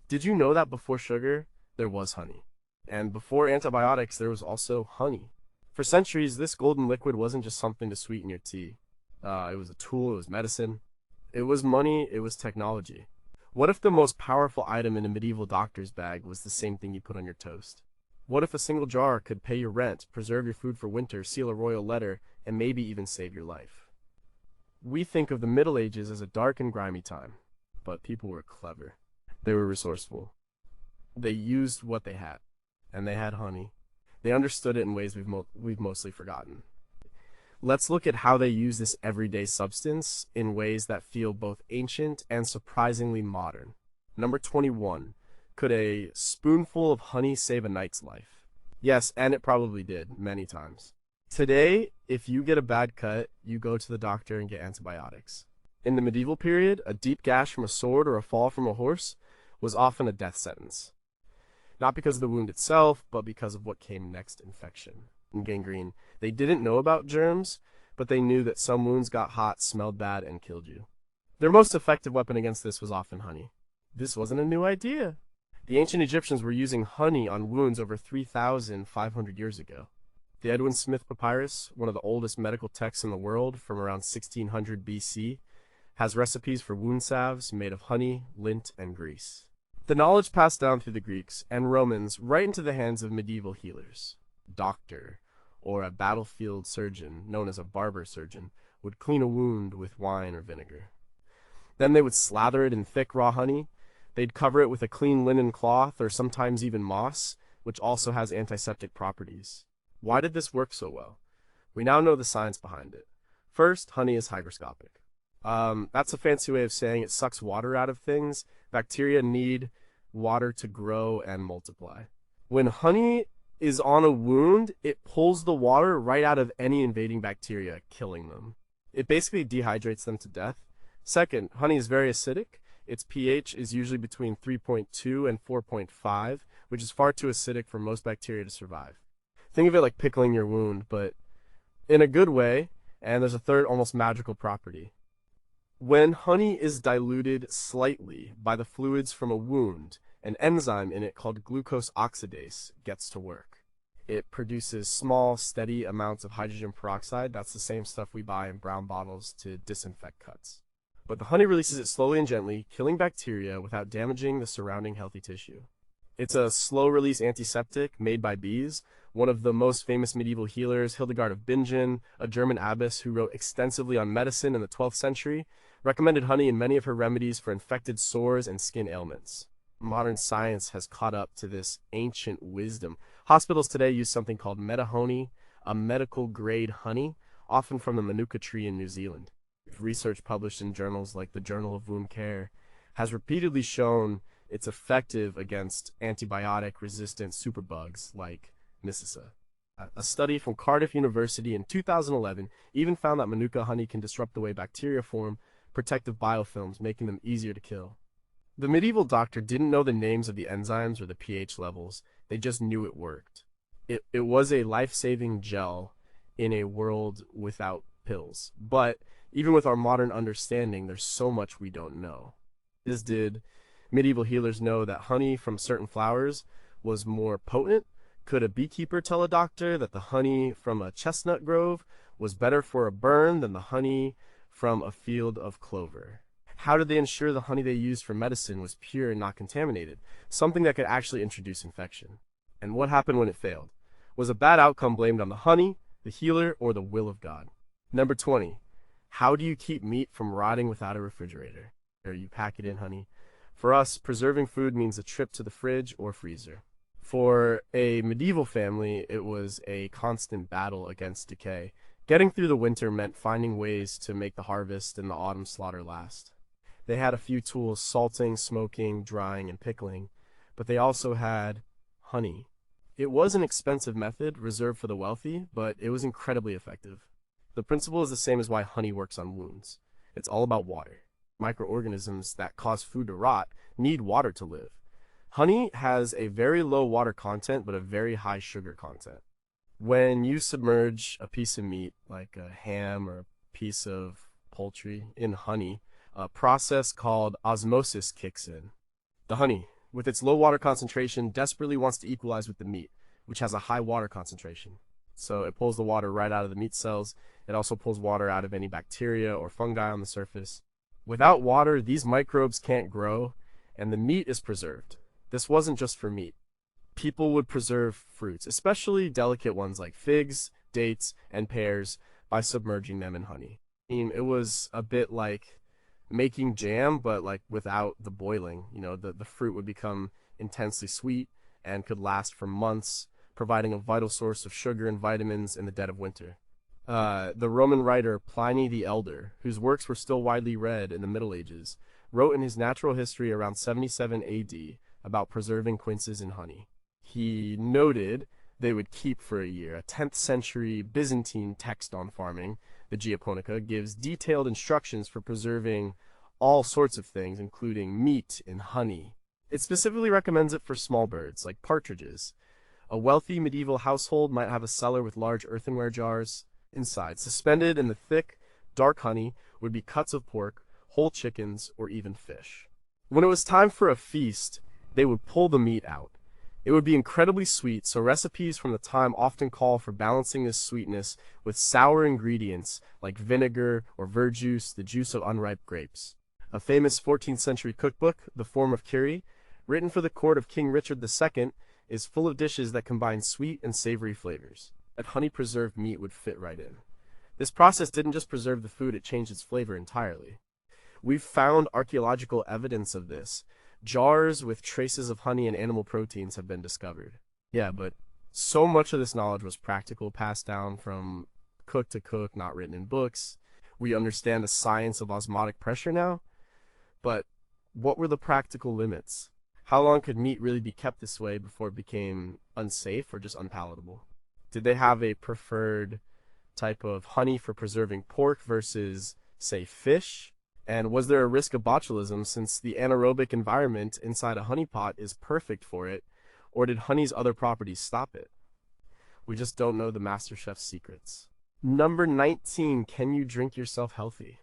Did you know that before sugar, there was honey? And before antibiotics, there was also honey. For centuries, this golden liquid wasn't just something to sweeten your tea. It was a tool, it was medicine, it was money, it was technology. What if the most powerful item in a medieval doctor's bag was the same thing you put on your toast? What if a single jar could pay your rent, preserve your food for winter, seal a royal letter, and maybe even save your life? We think of the Middle Ages as a dark and grimy time, but people were clever. They were resourceful. They used what they had, and they had honey. They understood it in ways we've mostly forgotten. Let's look at how they use this everyday substance in ways that feel both ancient and surprisingly modern. Number 21. Could a spoonful of honey save a knight's life? Yes, and it probably did, many times. Today, if you get a bad cut, you go to the doctor and get antibiotics. In the medieval period, a deep gash from a sword or a fall from a horse was often a death sentence. Not because of the wound itself, but because of what came next: infection and gangrene. They didn't know about germs, but they knew that some wounds got hot, smelled bad, and killed you. Their most effective weapon against this was often honey. This wasn't a new idea. The ancient Egyptians were using honey on wounds over 3,500 years ago. The Edwin Smith Papyrus, one of the oldest medical texts in the world from around 1600 BC, has recipes for wound salves made of honey, lint, and grease. The knowledge passed down through the Greeks and Romans right into the hands of medieval healers. A doctor, or a battlefield surgeon, known as a barber surgeon, would clean a wound with wine or vinegar. Then they would slather it in thick raw honey. They'd cover it with a clean linen cloth or sometimes even moss, which also has antiseptic properties. Why did this work so well? We now know the science behind it. First, honey is hygroscopic. That's a fancy way of saying it sucks water out of things. Bacteria need water to grow and multiply. When honey is on a wound, it pulls the water right out of any invading bacteria, killing them. It basically dehydrates them to death. Second, honey is very acidic. Its pH is usually between 3.2 and 4.5, which is far too acidic for most bacteria to survive. Think of it like pickling your wound, but in a good way. And there's a third, almost magical property. When honey is diluted slightly by the fluids from a wound, an enzyme in it called glucose oxidase gets to work. It produces small, steady amounts of hydrogen peroxide. That's the same stuff we buy in brown bottles to disinfect cuts. But the honey releases it slowly and gently, killing bacteria without damaging the surrounding healthy tissue. It's a slow-release antiseptic made by bees. One of the most famous medieval healers, Hildegard of Bingen, a German abbess who wrote extensively on medicine in the 12th century, recommended honey in many of her remedies for infected sores and skin ailments. Modern science has caught up to this ancient wisdom. Hospitals today use something called metahoney, a medical-grade honey, often from the manuka tree in New Zealand. Research published in journals like the Journal of Wound Care has repeatedly shown it's effective against antibiotic-resistant superbugs like Myceta. A study from Cardiff University in 2011 even found that manuka honey can disrupt the way bacteria form protective biofilms, making them easier to kill. The medieval doctor didn't know the names of the enzymes or the pH levels, they just knew it worked. It was a life-saving gel in a world without pills. But even with our modern understanding, there's so much we don't know. Did medieval healers know that honey from certain flowers was more potent? Could a beekeeper tell a doctor that the honey from a chestnut grove was better for a burn than the honey from a field of clover? How did they ensure the honey they used for medicine was pure and not contaminated, something that could actually introduce infection? And what happened when it failed? Was a bad outcome blamed on the honey, the healer, or the will of God? Number 20. How do you keep meat from rotting without a refrigerator? Or you pack it in honey? For us, preserving food means a trip to the fridge or freezer. For a medieval family, it was a constant battle against decay. Getting through the winter meant finding ways to make the harvest and the autumn slaughter last. They had a few tools: salting, smoking, drying, and pickling, but they also had honey. It was an expensive method reserved for the wealthy, but it was incredibly effective. The principle is the same as why honey works on wounds. It's all about water. Microorganisms that cause food to rot need water to live. Honey has a very low water content, but a very high sugar content. When you submerge a piece of meat, like a ham or a piece of poultry, in honey, a process called osmosis kicks in. The honey with its low water concentration, desperately wants to equalize with the meat, which has a high water concentration. So it pulls the water right out of the meat cells. It also pulls water out of any bacteria or fungi on the surface. Without water, these microbes can't grow, and the meat is preserved. This wasn't just for meat. People would preserve fruits, especially delicate ones like figs, dates, and pears, by submerging them in honey. It was a bit like making jam, but like without the boiling. The fruit would become intensely sweet and could last for months, providing a vital source of sugar and vitamins in the dead of winter. The Roman writer Pliny the Elder, whose works were still widely read in the Middle Ages, wrote in his Natural History around 77 AD about preserving quinces in honey. He noted they would keep for a year. A 10th century Byzantine text on farming, the Geoponica, gives detailed instructions for preserving all sorts of things, including meat and honey. It specifically recommends it for small birds, like partridges. A wealthy medieval household might have a cellar with large earthenware jars. Inside, suspended in the thick, dark honey, would be cuts of pork, whole chickens, or even fish. When it was time for a feast, they would pull the meat out. It would be incredibly sweet, so recipes from the time often call for balancing this sweetness with sour ingredients like vinegar or verjuice, the juice of unripe grapes. A famous 14th century cookbook, The Form of Cury, written for the court of King Richard II, is full of dishes that combine sweet and savory flavors. That honey-preserved meat would fit right in. This process didn't just preserve the food, it changed its flavor entirely. We've found archaeological evidence of this. Jars with traces of honey and animal proteins have been discovered. Yeah, but so much of this knowledge was practical, passed down from cook to cook, not written in books. We understand the science of osmotic pressure now, but what were the practical limits? How long could meat really be kept this way before it became unsafe or just unpalatable? Did they have a preferred type of honey for preserving pork versus, say, fish? And was there a risk of botulism since the anaerobic environment inside a honey pot is perfect for it, or did honey's other properties stop it? We just don't know the master chef's secrets. Number 19, can you drink yourself healthy?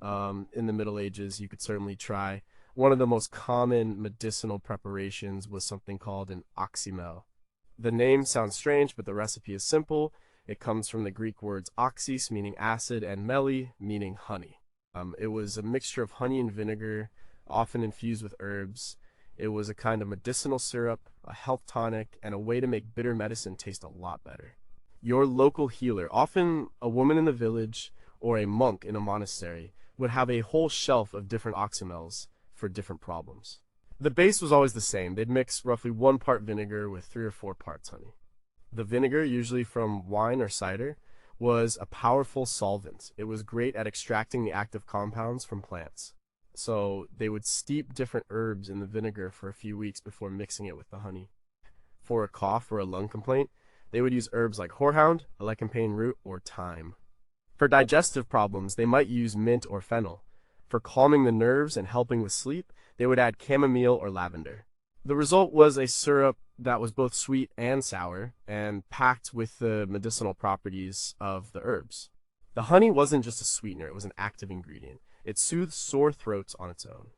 In the Middle Ages, you could certainly try. One of the most common medicinal preparations was something called an oxymel. The name sounds strange, but the recipe is simple. It comes from the Greek words oxys, meaning acid, and meli, meaning honey. It was a mixture of honey and vinegar, often infused with herbs. It was a kind of medicinal syrup, a health tonic, and a way to make bitter medicine taste a lot better. Your local healer, often a woman in the village or a monk in a monastery, would have a whole shelf of different oxymels for different problems. The base was always the same. They'd mix roughly 1 part vinegar with 3 or 4 parts honey. The vinegar, usually from wine or cider, was a powerful solvent. It was great at extracting the active compounds from plants. So they would steep different herbs in the vinegar for a few weeks before mixing it with the honey. For a cough or a lung complaint, they would use herbs like horehound, alecampane root, or thyme. For digestive problems, they might use mint or fennel. For calming the nerves and helping with sleep, they would add chamomile or lavender. The result was a syrup that was both sweet and sour, and packed with the medicinal properties of the herbs. The honey wasn't just a sweetener, it was an active ingredient. It soothed sore throats on its own.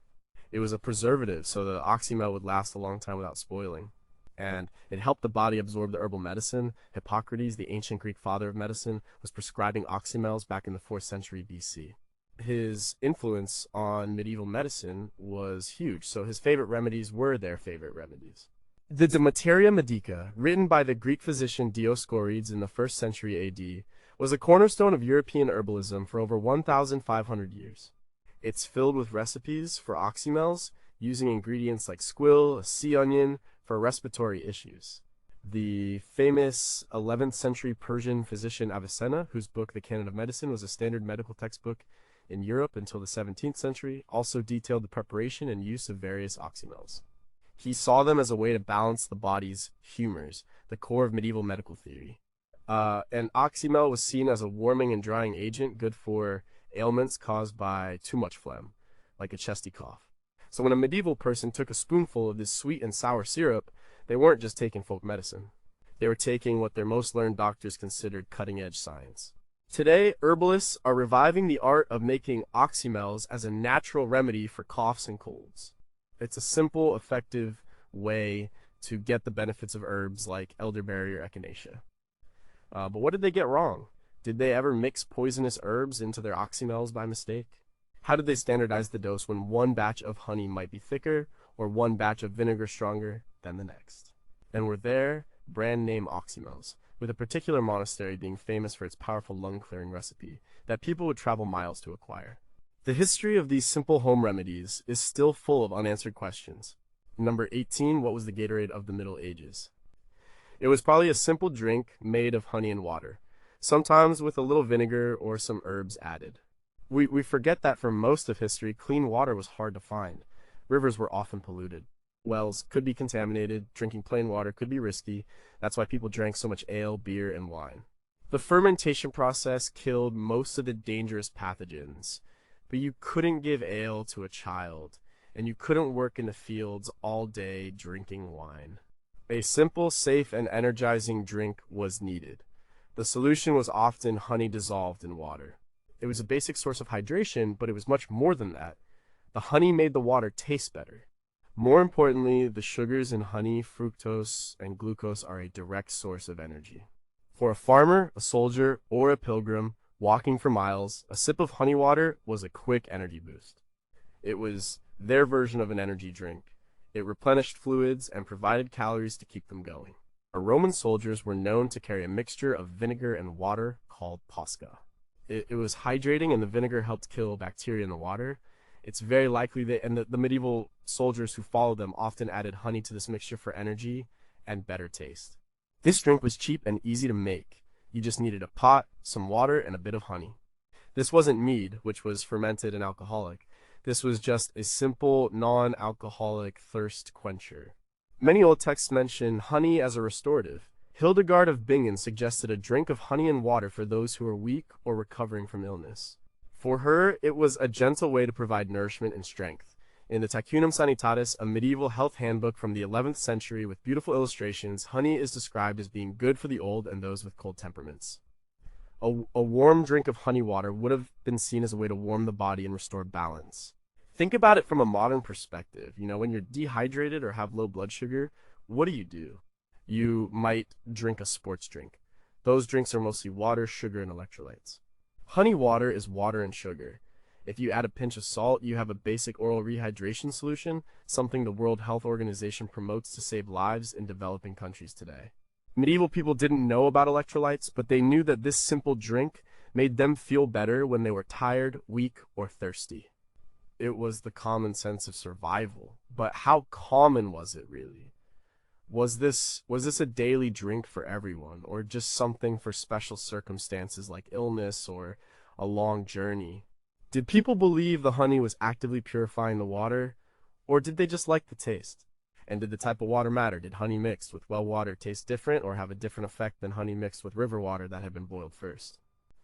It was a preservative, so the oxymel would last a long time without spoiling. And it helped the body absorb the herbal medicine. Hippocrates, the ancient Greek father of medicine, was prescribing oxymels back in the 4th century BC. His influence on medieval medicine was huge, so his favorite remedies were their favorite remedies. The De Materia Medica, written by the Greek physician Dioscorides in the 1st century AD, was a cornerstone of European herbalism for over 1,500 years. It's filled with recipes for oxymels, using ingredients like squill, a sea onion, for respiratory issues. The famous 11th century Persian physician Avicenna, whose book The Canon of Medicine was a standard medical textbook in Europe until the 17th century, also detailed the preparation and use of various oxymels. He saw them as a way to balance the body's humors, the core of medieval medical theory. An oxymel was seen as a warming and drying agent, good for ailments caused by too much phlegm, like a chesty cough. So when a medieval person took a spoonful of this sweet and sour syrup, they weren't just taking folk medicine. They were taking what their most learned doctors considered cutting-edge science. Today, herbalists are reviving the art of making oxymels as a natural remedy for coughs and colds. It's a simple, effective, way to get the benefits of herbs like elderberry or echinacea. But what did they get wrong? Did they ever mix poisonous herbs into their oxymels by mistake? How did they standardize the dose when one batch of honey might be thicker or one batch of vinegar stronger than the next? And were there brand name oxymels, with a particular monastery being famous for its powerful lung-clearing recipe that people would travel miles to acquire. The history of these simple home remedies is still full of unanswered questions. Number 18, what was the Gatorade of the Middle Ages? It was probably a simple drink made of honey and water, sometimes with a little vinegar or some herbs added. We forget that for most of history, clean water was hard to find. Rivers were often polluted. Wells could be contaminated, drinking plain water could be risky. That's why people drank so much ale, beer, and wine. The fermentation process killed most of the dangerous pathogens, but you couldn't give ale to a child, and you couldn't work in the fields all day drinking wine. A simple, safe, and energizing drink was needed. The solution was often honey dissolved in water. It was a basic source of hydration, but it was much more than that. The honey made the water taste better. More importantly, the sugars in honey, fructose, and glucose are a direct source of energy. For a farmer, a soldier, or a pilgrim walking for miles, a sip of honey water was a quick energy boost. It was their version of an energy drink. It replenished fluids and provided calories to keep them going. Our Roman soldiers were known to carry a mixture of vinegar and water called posca. It was hydrating, and the vinegar helped kill bacteria in the water. It's very likely that the medieval soldiers who followed them often added honey to this mixture for energy and better taste. This drink was cheap and easy to make. You just needed a pot, some water, and a bit of honey. This wasn't mead, which was fermented and alcoholic. This was just a simple, non-alcoholic thirst quencher. Many old texts mention honey as a restorative. Hildegard of Bingen suggested a drink of honey and water for those who were weak or recovering from illness. For her, it was a gentle way to provide nourishment and strength. In the Tacunum Sanitatis, a medieval health handbook from the 11th century with beautiful illustrations, honey is described as being good for the old and those with cold temperaments. A warm drink of honey water would have been seen as a way to warm the body and restore balance. Think about it from a modern perspective. When you're dehydrated or have low blood sugar, what do? You might drink a sports drink. Those drinks are mostly water, sugar, and electrolytes. Honey water is water and sugar. If you add a pinch of salt, you have a basic oral rehydration solution, something the World Health Organization promotes to save lives in developing countries today. Medieval people didn't know about electrolytes, but they knew that this simple drink made them feel better when they were tired, weak, or thirsty. It was the common sense of survival. But how common was it really? Was this a daily drink for everyone, or just something for special circumstances like illness or a long journey? Did people believe the honey was actively purifying the water, or did they just like the taste? And did the type of water matter? Did honey mixed with well water taste different or have a different effect than honey mixed with river water that had been boiled first?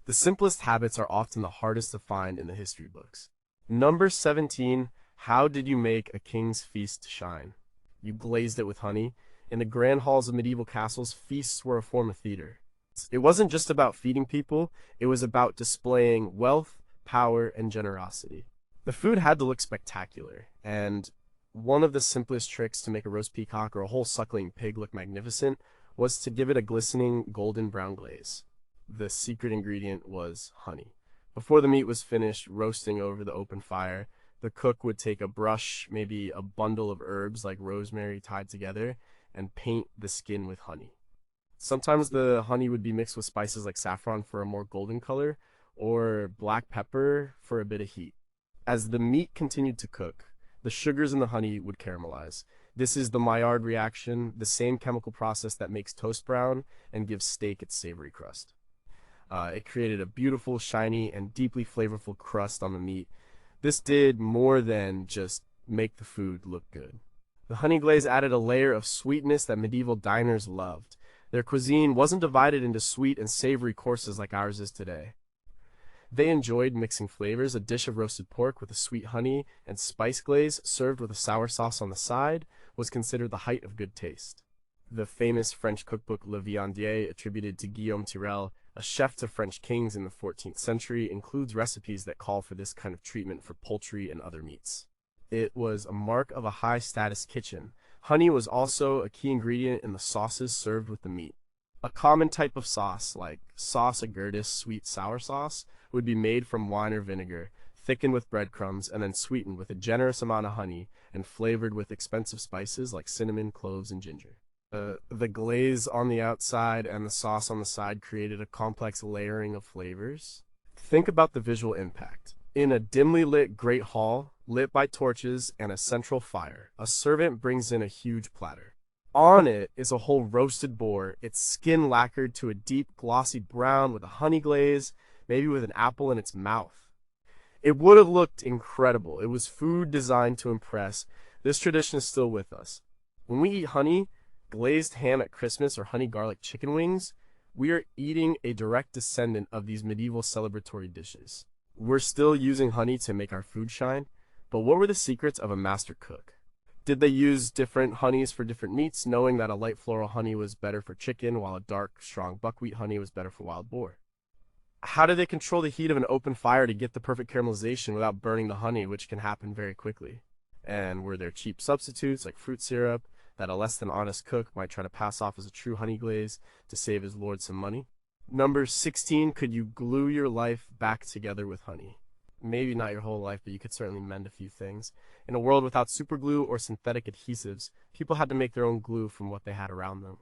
The simplest habits are often the hardest to find in the history books. Number 17, how did you make a king's feast shine? You glazed it with honey. In the grand halls of medieval castles, feasts were a form of theater. It wasn't just about feeding people, it was about displaying wealth, power, and generosity. The food had to look spectacular, and one of the simplest tricks to make a roast peacock or a whole suckling pig look magnificent was to give it a glistening golden brown glaze. The secret ingredient was honey. Before the meat was finished roasting over the open fire, the cook would take a brush, maybe a bundle of herbs like rosemary tied together, and paint the skin with honey. Sometimes the honey would be mixed with spices like saffron for a more golden color, or black pepper for a bit of heat. As the meat continued to cook, the sugars in the honey would caramelize. This is the Maillard reaction, the same chemical process that makes toast brown and gives steak its savory crust. It created a beautiful, shiny, and deeply flavorful crust on the meat. This did more than just make the food look good. The honey glaze added a layer of sweetness that medieval diners loved. Their cuisine wasn't divided into sweet and savory courses like ours is today. They enjoyed mixing flavors. A dish of roasted pork with a sweet honey and spice glaze served with a sour sauce on the side was considered the height of good taste. The famous French cookbook Le Viandier, attributed to Guillaume Tirel, a chef to French kings in the 14th century, includes recipes that call for this kind of treatment for poultry and other meats. It was a mark of a high-status kitchen. Honey was also a key ingredient in the sauces served with the meat. A common type of sauce, like sauce agurtis sweet sour sauce, would be made from wine or vinegar, thickened with breadcrumbs, and then sweetened with a generous amount of honey and flavored with expensive spices like cinnamon, cloves, and ginger. The glaze on the outside and the sauce on the side created a complex layering of flavors. Think about the visual impact. In a dimly lit great hall, lit by torches and a central fire, a servant brings in a huge platter. On it is a whole roasted boar, its skin lacquered to a deep, glossy brown with a honey glaze, maybe with an apple in its mouth. It would have looked incredible. It was food designed to impress. This tradition is still with us. When we eat honey, glazed ham at Christmas, or honey garlic chicken wings, we are eating a direct descendant of these medieval celebratory dishes. We're still using honey to make our food shine, but what were the secrets of a master cook? Did they use different honeys for different meats, knowing that a light floral honey was better for chicken, while a dark, strong buckwheat honey was better for wild boar? How did they control the heat of an open fire to get the perfect caramelization without burning the honey, which can happen very quickly? And were there cheap substitutes like fruit syrup that a less than honest cook might try to pass off as a true honey glaze to save his lord some money? Number 16, could you glue your life back together with honey? Maybe not your whole life, but you could certainly mend a few things. In a world without superglue or synthetic adhesives, people had to make their own glue from what they had around them.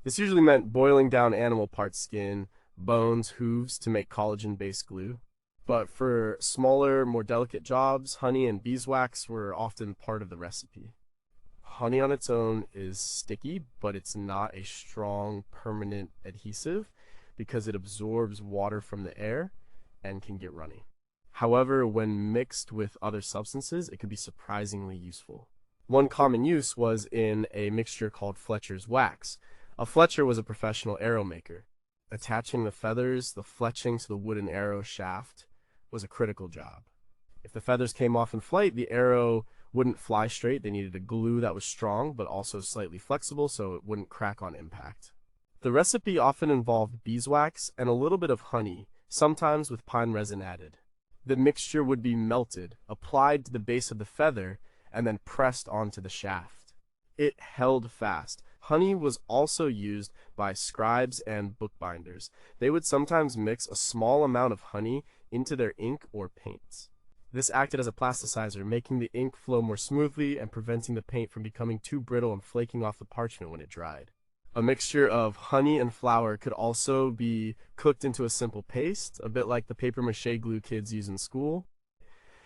This usually meant boiling down animal parts, skin, bones, hooves to make collagen-based glue. But for smaller, more delicate jobs, honey and beeswax were often part of the recipe. Honey on its own is sticky, but it's not a strong, permanent adhesive because it absorbs water from the air and can get runny. However, when mixed with other substances, it could be surprisingly useful. One common use was in a mixture called Fletcher's wax. A Fletcher was a professional arrow maker. Attaching the feathers, the fletching to the wooden arrow shaft, was a critical job. If the feathers came off in flight, the arrow wouldn't fly straight. They needed a glue that was strong, but also slightly flexible so it wouldn't crack on impact. The recipe often involved beeswax and a little bit of honey, sometimes with pine resin added. The mixture would be melted, applied to the base of the feather, and then pressed onto the shaft. It held fast. Honey was also used by scribes and bookbinders. They would sometimes mix a small amount of honey into their ink or paints. This acted as a plasticizer, making the ink flow more smoothly and preventing the paint from becoming too brittle and flaking off the parchment when it dried. A mixture of honey and flour could also be cooked into a simple paste, a bit like the papier-mâché glue kids use in school.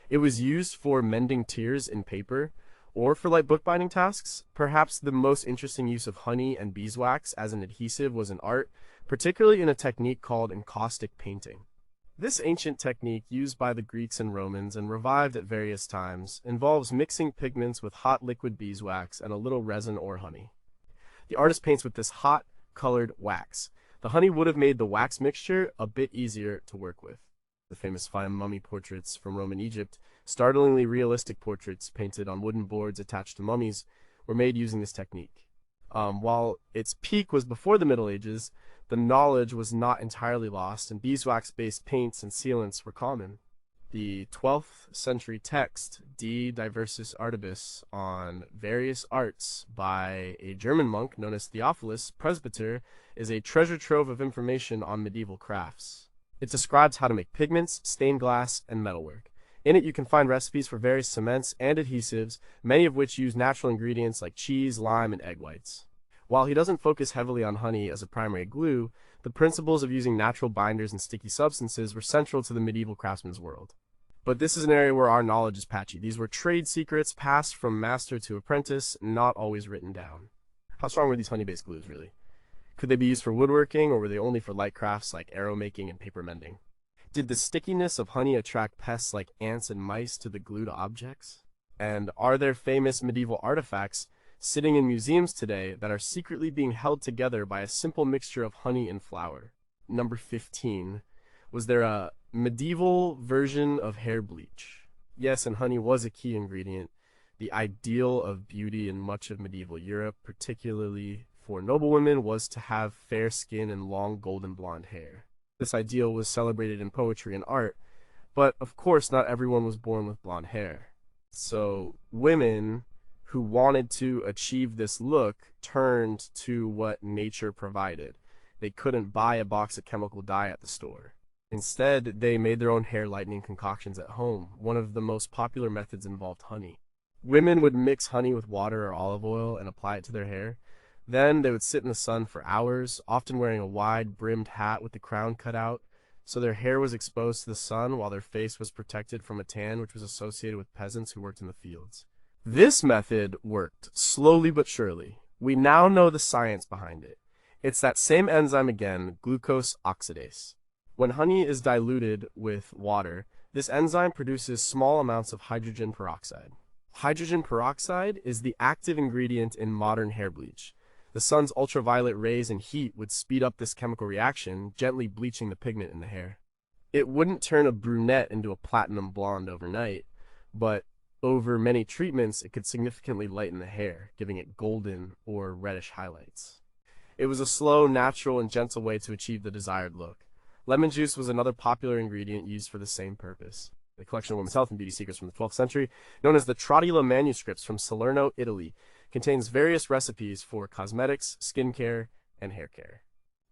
It was used for mending tears in paper, or for light bookbinding tasks. Perhaps the most interesting use of honey and beeswax as an adhesive was in art, particularly in a technique called encaustic painting. This ancient technique, used by the Greeks and Romans and revived at various times, involves mixing pigments with hot liquid beeswax and a little resin or honey. The artist paints with this hot, colored wax. The honey would have made the wax mixture a bit easier to work with. The famous fine mummy portraits from Roman Egypt, startlingly realistic portraits painted on wooden boards attached to mummies, were made using this technique. While its peak was before the Middle Ages, the knowledge was not entirely lost, and beeswax-based paints and sealants were common. The 12th century text, De Diversis Artibus, on various arts by a German monk known as Theophilus, presbyter, is a treasure trove of information on medieval crafts. It describes how to make pigments, stained glass, and metalwork. In it, you can find recipes for various cements and adhesives, many of which use natural ingredients like cheese, lime, and egg whites. While he doesn't focus heavily on honey as a primary glue, the principles of using natural binders and sticky substances were central to the medieval craftsman's world. But this is an area where our knowledge is patchy. These were trade secrets passed from master to apprentice, not always written down. How strong were these honey-based glues, really? Could they be used for woodworking, or were they only for light crafts like arrow making and paper mending? Did the stickiness of honey attract pests like ants and mice to the glued objects? And are there famous medieval artifacts sitting in museums today that are secretly being held together by a simple mixture of honey and flour? Number 15. Was there a medieval version of hair bleach? Yes, and honey was a key ingredient, the ideal of beauty in much of medieval Europe, particularly for noblewomen, was to have fair skin and long golden blonde hair. This ideal was celebrated in poetry and art, but of course not everyone was born with blonde hair. So women who wanted to achieve this look turned to what nature provided. They couldn't buy a box of chemical dye at the store. Instead, they made their own hair lightening concoctions at home. One of the most popular methods involved honey. Women would mix honey with water or olive oil and apply it to their hair. Then they would sit in the sun for hours, often wearing a wide brimmed hat with the crown cut out, so their hair was exposed to the sun while their face was protected from a tan which was associated with peasants who worked in the fields. This method worked, slowly but surely. We now know the science behind it. It's that same enzyme again, glucose oxidase. When honey is diluted with water, this enzyme produces small amounts of hydrogen peroxide. Hydrogen peroxide is the active ingredient in modern hair bleach. The sun's ultraviolet rays and heat would speed up this chemical reaction, gently bleaching the pigment in the hair. It wouldn't turn a brunette into a platinum blonde overnight, but over many treatments, it could significantly lighten the hair, giving it golden or reddish highlights. It was a slow, natural, and gentle way to achieve the desired look. Lemon juice was another popular ingredient used for the same purpose. The collection of women's health and beauty secrets from the 12th century, known as the Trotula manuscripts from Salerno, Italy, contains various recipes for cosmetics, skincare, and hair care.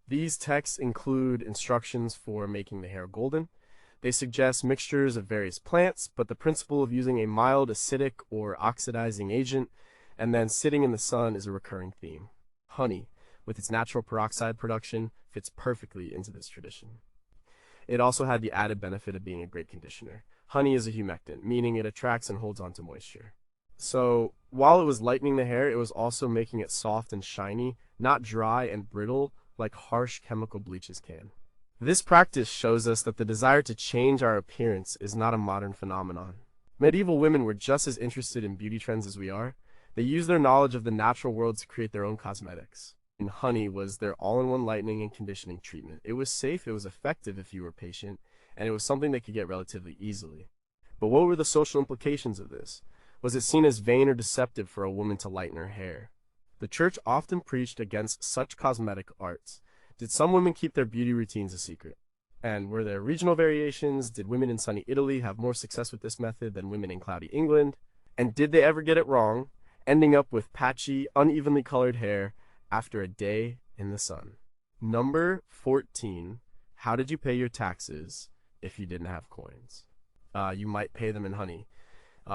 These texts include instructions for making the hair golden. They suggest mixtures of various plants, but the principle of using a mild acidic or oxidizing agent and then sitting in the sun is a recurring theme. Honey, with its natural peroxide production, fits perfectly into this tradition. It also had the added benefit of being a great conditioner. Honey is a humectant, meaning it attracts and holds onto moisture. So, while it was lightening the hair, it was also making it soft and shiny, not dry and brittle like harsh chemical bleaches can. This practice shows us that the desire to change our appearance is not a modern phenomenon. Medieval women were just as interested in beauty trends as we are. They used their knowledge of the natural world to create their own cosmetics. And honey was their all-in-one lightening and conditioning treatment. It was safe, it was effective if you were patient, and it was something they could get relatively easily. But what were the social implications of this? Was it seen as vain or deceptive for a woman to lighten her hair? The church often preached against such cosmetic arts. Did some women keep their beauty routines a secret? And were there regional variations? Did women in sunny Italy have more success with this method than women in cloudy England? And did they ever get it wrong, ending up with patchy, unevenly colored hair after a day in the sun? Number 14. How did you pay your taxes if you didn't have coins? You might pay them in honey.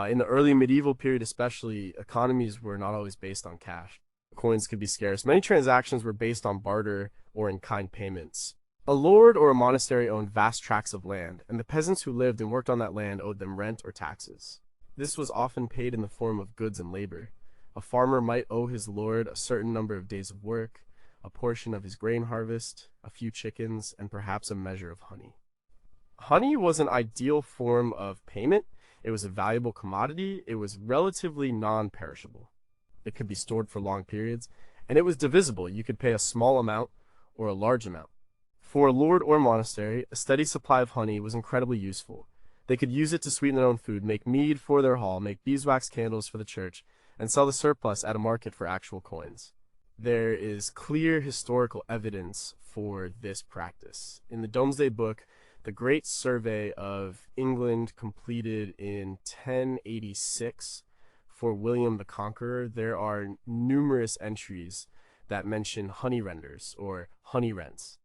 In the early medieval period especially, economies were not always based on cash. Coins could be scarce. Many transactions were based on barter or in-kind payments. A lord or a monastery owned vast tracts of land, and the peasants who lived and worked on that land owed them rent or taxes. This was often paid in the form of goods and labor. A farmer might owe his lord a certain number of days of work, a portion of his grain harvest, a few chickens, and perhaps a measure of honey. Honey was an ideal form of payment. It was a valuable commodity. It was relatively non-perishable. It could be stored for long periods, and it was divisible. You could pay a small amount or a large amount. For a lord or monastery, a steady supply of honey was incredibly useful. They could use it to sweeten their own food, make mead for their hall, make beeswax candles for the church, and sell the surplus at a market for actual coins. There is clear historical evidence for this practice. In the Domesday Book, the Great Survey of England completed in 1086 for William the Conqueror, there are numerous entries that mention honey renders or honey rents.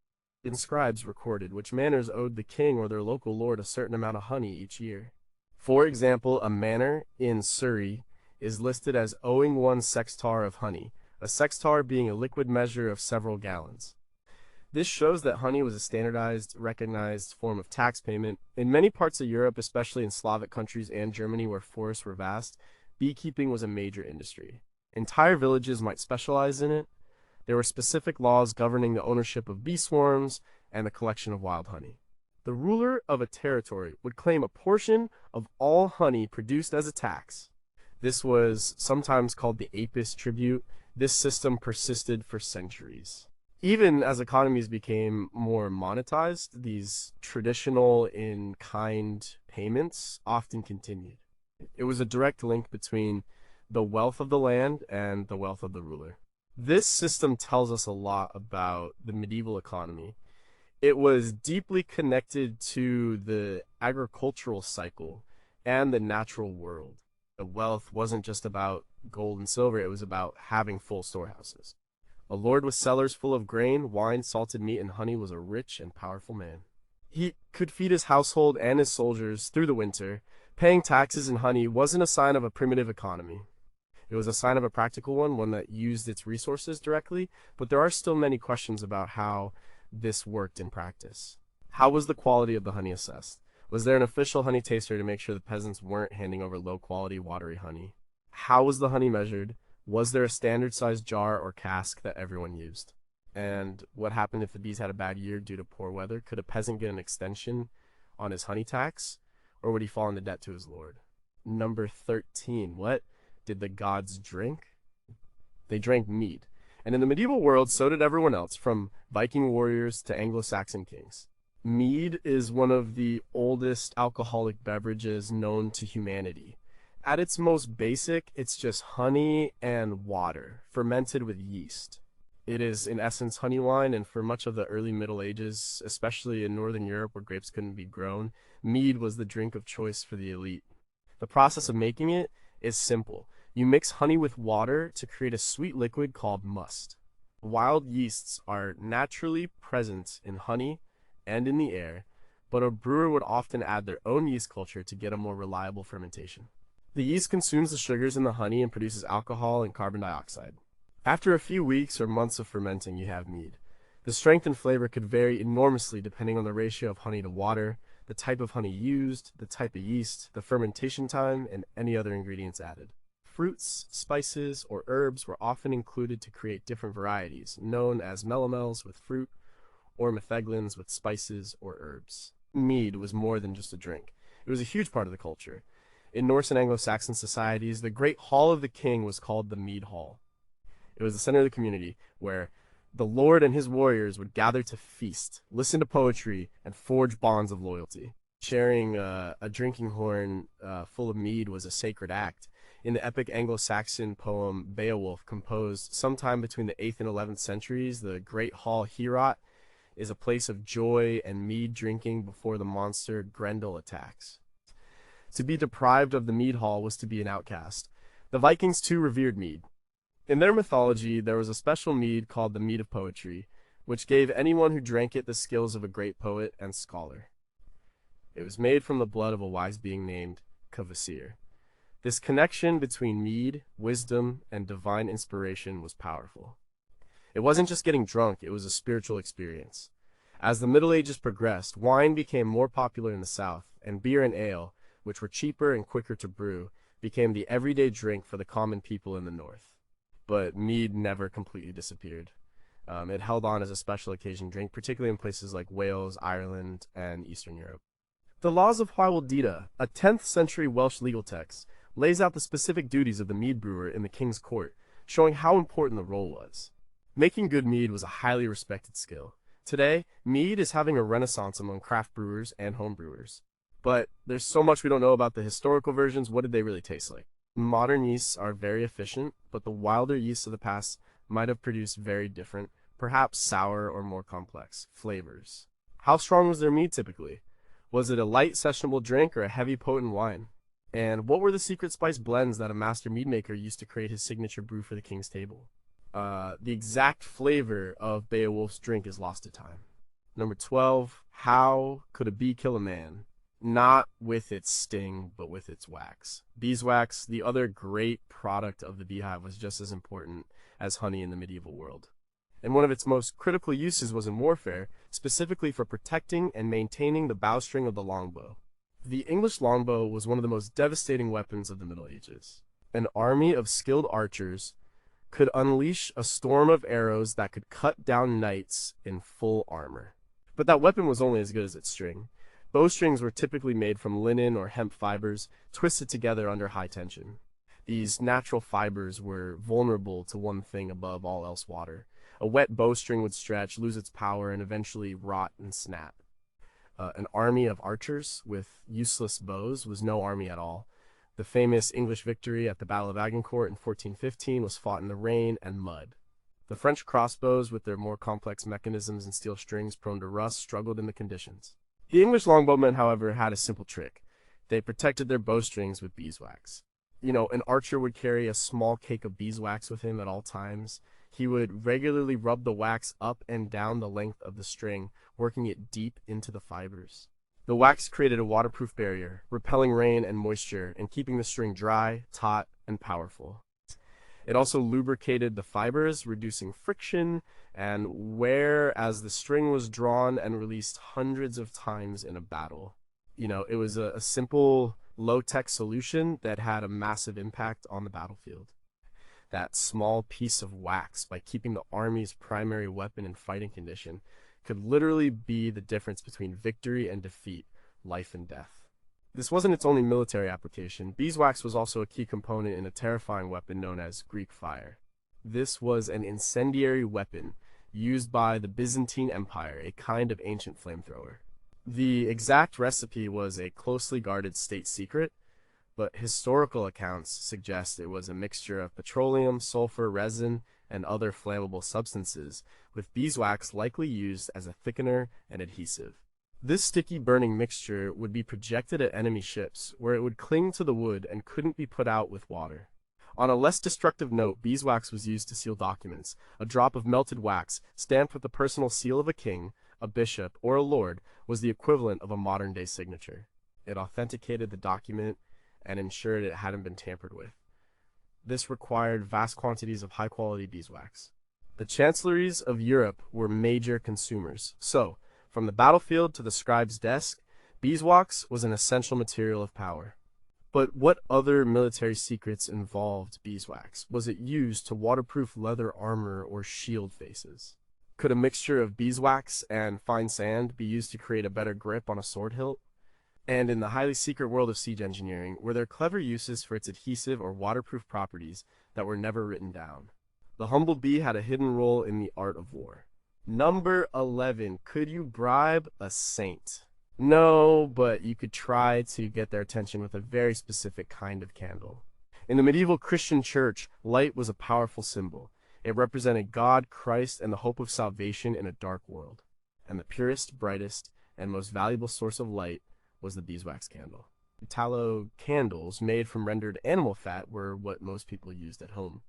Inscribes recorded which manors owed the king or their local lord a certain amount of honey each year. For example, a manor in Surrey is listed as owing 1 sextar of honey, a sextar being a liquid measure of several gallons. This shows that honey was a standardized, recognized form of tax payment. In many parts of Europe, especially in Slavic countries and Germany where forests were vast, beekeeping was a major industry. Entire villages might specialize in it. There were specific laws governing the ownership of bee swarms and the collection of wild honey. The ruler of a territory would claim a portion of all honey produced as a tax. This was sometimes called the Apis tribute. This system persisted for centuries. Even as economies became more monetized, these traditional in-kind payments often continued. It was a direct link between the wealth of the land and the wealth of the ruler. This system tells us a lot about the medieval economy. It was deeply connected to the agricultural cycle and the natural world. The wealth wasn't just about gold and silver, it was about having full storehouses. A lord with cellars full of grain, wine, salted meat, and honey was a rich and powerful man. He could feed his household and his soldiers through the winter. Paying taxes and honey wasn't a sign of a primitive economy. It was a sign of a practical one that used its resources directly, but there are still many questions about how this worked in practice. How was the quality of the honey assessed? Was there an official honey taster to make sure the peasants weren't handing over low-quality, watery honey? How was the honey measured? Was there a standard-sized jar or cask that everyone used? And what happened if the bees had a bad year due to poor weather? Could a peasant get an extension on his honey tax, or would he fall into debt to his lord? Number 13. What did the gods drink? They drank mead. And in the medieval world, so did everyone else, from Viking warriors to Anglo-Saxon kings. Mead is one of the oldest alcoholic beverages known to humanity. At its most basic, it's just honey and water, fermented with yeast. It is, in essence, honey wine, and for much of the early Middle Ages, especially in Northern Europe where grapes couldn't be grown, mead was the drink of choice for the elite. The process of making it is simple. You mix honey with water to create a sweet liquid called must. Wild yeasts are naturally present in honey and in the air, but a brewer would often add their own yeast culture to get a more reliable fermentation. The yeast consumes the sugars in the honey and produces alcohol and carbon dioxide. After a few weeks or months of fermenting, you have mead. The strength and flavor could vary enormously depending on the ratio of honey to water, the type of honey used, the type of yeast, the fermentation time, and any other ingredients added. Fruits, spices, or herbs were often included to create different varieties, known as melomels with fruit, or metheglins with spices or herbs. Mead was more than just a drink. It was a huge part of the culture. In Norse and Anglo-Saxon societies, the great hall of the king was called the mead hall. It was the center of the community, where the lord and his warriors would gather to feast, listen to poetry, and forge bonds of loyalty. Sharing a drinking horn full of mead was a sacred act. In the epic Anglo-Saxon poem Beowulf, composed sometime between the 8th and 11th centuries, the Great Hall Heorot is a place of joy and mead drinking before the monster Grendel attacks. To be deprived of the mead hall was to be an outcast. The Vikings too revered mead. In their mythology, there was a special mead called the mead of poetry, which gave anyone who drank it the skills of a great poet and scholar. It was made from the blood of a wise being named Kvasir. This connection between mead, wisdom, and divine inspiration was powerful. It wasn't just getting drunk, it was a spiritual experience. As the Middle Ages progressed, wine became more popular in the South, and beer and ale, which were cheaper and quicker to brew, became the everyday drink for the common people in the North. But mead never completely disappeared. It held on as a special occasion drink, particularly in places like Wales, Ireland, and Eastern Europe. The Laws of Hywel a 10th century Welsh legal text, lays out the specific duties of the mead brewer in the king's court, showing how important the role was. Making good mead was a highly respected skill. Today, mead is having a renaissance among craft brewers and home brewers. But there's so much we don't know about the historical versions. What did they really taste like? Modern yeasts are very efficient, but the wilder yeasts of the past might have produced very different, perhaps sour or more complex, flavors. How strong was their mead typically? Was it a light, sessionable drink or a heavy, potent wine? And what were the secret spice blends that a master mead maker used to create his signature brew for the king's table? The exact flavor of Beowulf's drink is lost to time. Number 12, how could a bee kill a man? Not with its sting, but with its wax. Beeswax, the other great product of the beehive, was just as important as honey in the medieval world. And one of its most critical uses was in warfare, specifically for protecting and maintaining the bowstring of the longbow. The English longbow was one of the most devastating weapons of the Middle Ages. An army of skilled archers could unleash a storm of arrows that could cut down knights in full armor. But that weapon was only as good as its string. Bowstrings were typically made from linen or hemp fibers, twisted together under high tension. These natural fibers were vulnerable to one thing above all else: water. A wet bowstring would stretch, lose its power, and eventually rot and snap. An army of archers with useless bows was no army at all. The famous English victory at the Battle of Agincourt in 1415 was fought in the rain and mud. The French crossbows, with their more complex mechanisms and steel strings prone to rust, struggled in the conditions. The English longbowmen, however, had a simple trick. They protected their bowstrings with beeswax. An archer would carry a small cake of beeswax with him at all times. He would regularly rub the wax up and down the length of the string, working it deep into the fibers. The wax created a waterproof barrier, repelling rain and moisture and keeping the string dry, taut, and powerful. It also lubricated the fibers, reducing friction and wear as the string was drawn and released hundreds of times in a battle. It was a simple, low-tech solution that had a massive impact on the battlefield. That small piece of wax, by keeping the army's primary weapon in fighting condition, could literally be the difference between victory and defeat, life and death. This wasn't its only military application. Beeswax was also a key component in a terrifying weapon known as Greek fire. This was an incendiary weapon used by the Byzantine Empire, a kind of ancient flamethrower. The exact recipe was a closely guarded state secret, but historical accounts suggest it was a mixture of petroleum, sulfur, resin, and other flammable substances, with beeswax likely used as a thickener and adhesive. This sticky burning mixture would be projected at enemy ships, where it would cling to the wood and couldn't be put out with water. On a less destructive note, beeswax was used to seal documents. A drop of melted wax, stamped with the personal seal of a king, a bishop, or a lord, was the equivalent of a modern-day signature. It authenticated the document and ensured it hadn't been tampered with. This required vast quantities of high-quality beeswax. The chancelleries of Europe were major consumers, so, from the battlefield to the scribe's desk, beeswax was an essential material of power. But what other military secrets involved beeswax? Was it used to waterproof leather armor or shield faces? Could a mixture of beeswax and fine sand be used to create a better grip on a sword hilt? And in the highly secret world of siege engineering, were there clever uses for its adhesive or waterproof properties that were never written down? The humble bee had a hidden role in the art of war. Number 11. Could you bribe a saint? No, but you could try to get their attention with a very specific kind of candle. In the medieval Christian church, light was a powerful symbol. It represented God, Christ, and the hope of salvation in a dark world. And the purest, brightest, and most valuable source of light was the beeswax candle. Tallow candles made from rendered animal fat were what most people used at home.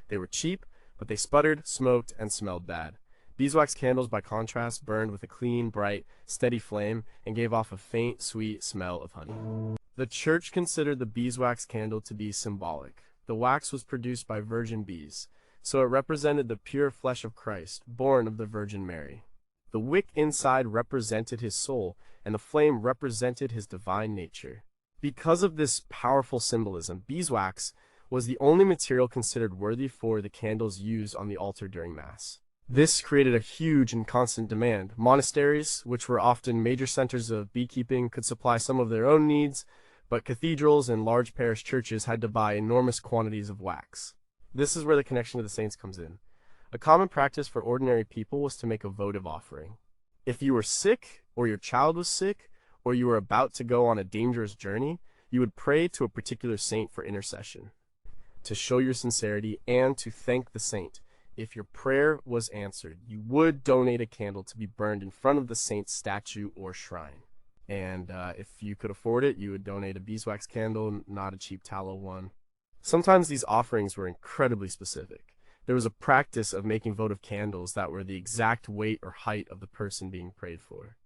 They were cheap, but they sputtered, smoked, and smelled bad. Beeswax candles, by contrast, burned with a clean, bright, steady flame and gave off a faint, sweet smell of honey. The church considered the beeswax candle to be symbolic. The wax was produced by virgin bees, so it represented the pure flesh of Christ, born of the Virgin Mary. The wick inside represented his soul, and the flame represented his divine nature. Because of this powerful symbolism, beeswax was the only material considered worthy for the candles used on the altar during Mass. This created a huge and constant demand. Monasteries, which were often major centers of beekeeping, could supply some of their own needs, but cathedrals and large parish churches had to buy enormous quantities of wax. This is where the connection to the saints comes in. A common practice for ordinary people was to make a votive offering. If you were sick, or your child was sick, or you were about to go on a dangerous journey, you would pray to a particular saint for intercession, to show your sincerity and to thank the saint. If your prayer was answered, you would donate a candle to be burned in front of the saint's statue or shrine. And if you could afford it, you would donate a beeswax candle, not a cheap tallow one. Sometimes these offerings were incredibly specific. There was a practice of making votive candles that were the exact weight or height of the person being prayed for.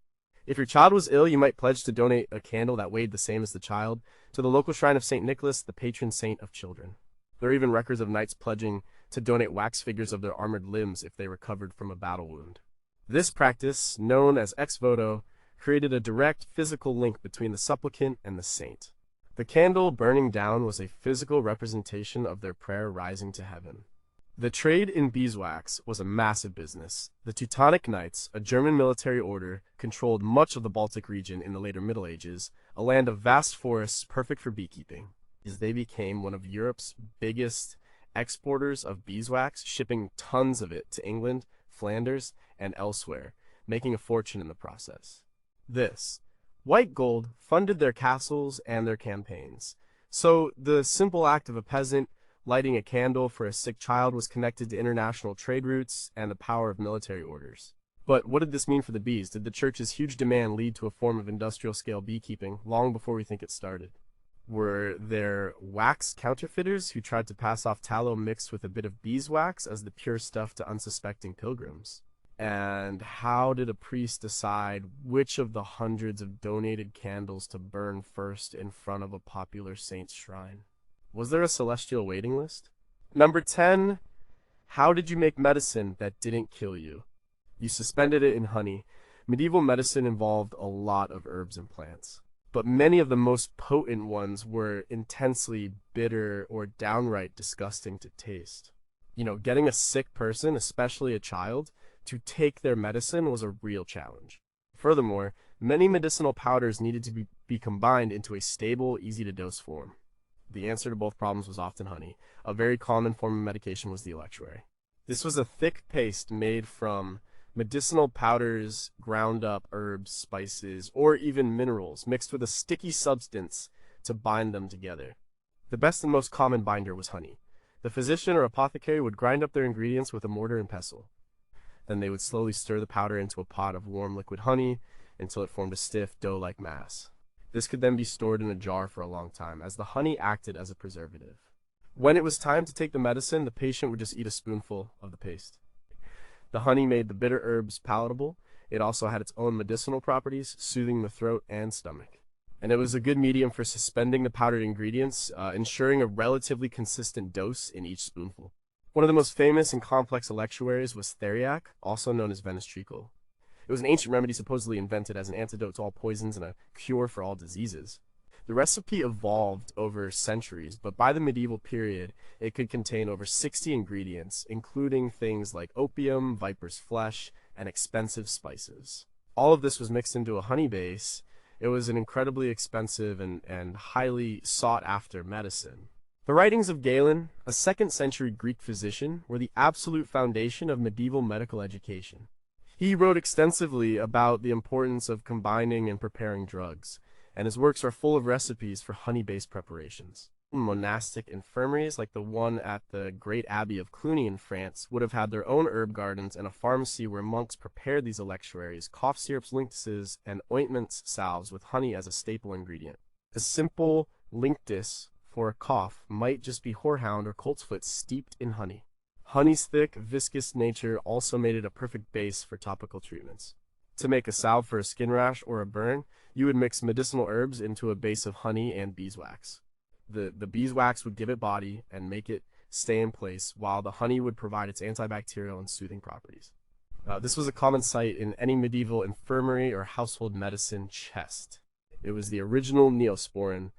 If your child was ill, you might pledge to donate a candle that weighed the same as the child to the local shrine of St. Nicholas, the patron saint of children. There are even records of knights pledging to donate wax figures of their armored limbs if they recovered from a battle wound. This practice, known as ex voto, created a direct physical link between the supplicant and the saint. The candle burning down was a physical representation of their prayer rising to heaven. The trade in beeswax was a massive business. The Teutonic Knights, a German military order, controlled much of the Baltic region in the later Middle Ages, a land of vast forests perfect for beekeeping. As they became one of Europe's biggest exporters of beeswax, shipping tons of it to England, Flanders, and elsewhere, making a fortune in the process. This white gold funded their castles and their campaigns. So the simple act of a peasant lighting a candle for a sick child was connected to international trade routes and the power of military orders. But what did this mean for the bees? Did the church's huge demand lead to a form of industrial-scale beekeeping long before we think it started? Were there wax counterfeiters who tried to pass off tallow mixed with a bit of beeswax as the pure stuff to unsuspecting pilgrims? And how did a priest decide which of the hundreds of donated candles to burn first in front of a popular saint's shrine? Was there a celestial waiting list? Number 10, how did you make medicine that didn't kill you? You suspended it in honey. Medieval medicine involved a lot of herbs and plants, but many of the most potent ones were intensely bitter or downright disgusting to taste. Getting a sick person, especially a child, to take their medicine was a real challenge. Furthermore, many medicinal powders needed to be combined into a stable, easy-to-dose form. The answer to both problems was often honey. A very common form of medication was the electuary. This was a thick paste made from medicinal powders, ground up herbs, spices, or even minerals mixed with a sticky substance to bind them together. The best and most common binder was honey. The physician or apothecary would grind up their ingredients with a mortar and pestle. Then they would slowly stir the powder into a pot of warm liquid honey until it formed a stiff dough-like mass. This could then be stored in a jar for a long time, as the honey acted as a preservative. When it was time to take the medicine, the patient would just eat a spoonful of the paste. The honey made the bitter herbs palatable. It also had its own medicinal properties, soothing the throat and stomach. And it was a good medium for suspending the powdered ingredients, ensuring a relatively consistent dose in each spoonful. One of the most famous and complex electuaries was theriac, also known as Venice treacle. It was an ancient remedy supposedly invented as an antidote to all poisons and a cure for all diseases. The recipe evolved over centuries, but by the medieval period, it could contain over 60 ingredients, including things like opium, viper's flesh, and expensive spices. All of this was mixed into a honey base. It was an incredibly expensive and highly sought-after medicine. The writings of Galen, a 2nd century Greek physician, were the absolute foundation of medieval medical education. He wrote extensively about the importance of combining and preparing drugs, and his works are full of recipes for honey-based preparations. Monastic infirmaries, like the one at the Great Abbey of Cluny in France, would have had their own herb gardens and a pharmacy where monks prepared these electuaries, cough syrups, linctuses, and ointments, salves with honey as a staple ingredient. A simple linctus for a cough might just be horehound or coltsfoot steeped in honey. Honey's thick, viscous nature also made it a perfect base for topical treatments. To make a salve for a skin rash or a burn, you would mix medicinal herbs into a base of honey and beeswax. The beeswax would give it body and make it stay in place, while the honey would provide its antibacterial and soothing properties. This was a common sight in any medieval infirmary or household medicine chest. It was the original Neosporin,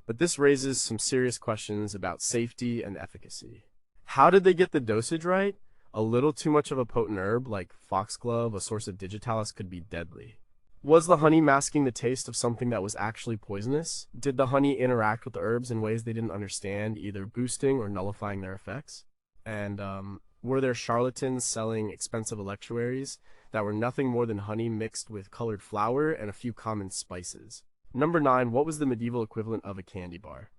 but this raises some serious questions about safety and efficacy. How did they get the dosage right? A little too much of a potent herb like foxglove, a source of digitalis, could be deadly. Was the honey masking the taste of something that was actually poisonous? Did the honey interact with the herbs in ways they didn't understand, either boosting or nullifying their effects? And were there charlatans selling expensive electuaries that were nothing more than honey mixed with colored flour and a few common spices? Number 9, what was the medieval equivalent of a candy bar?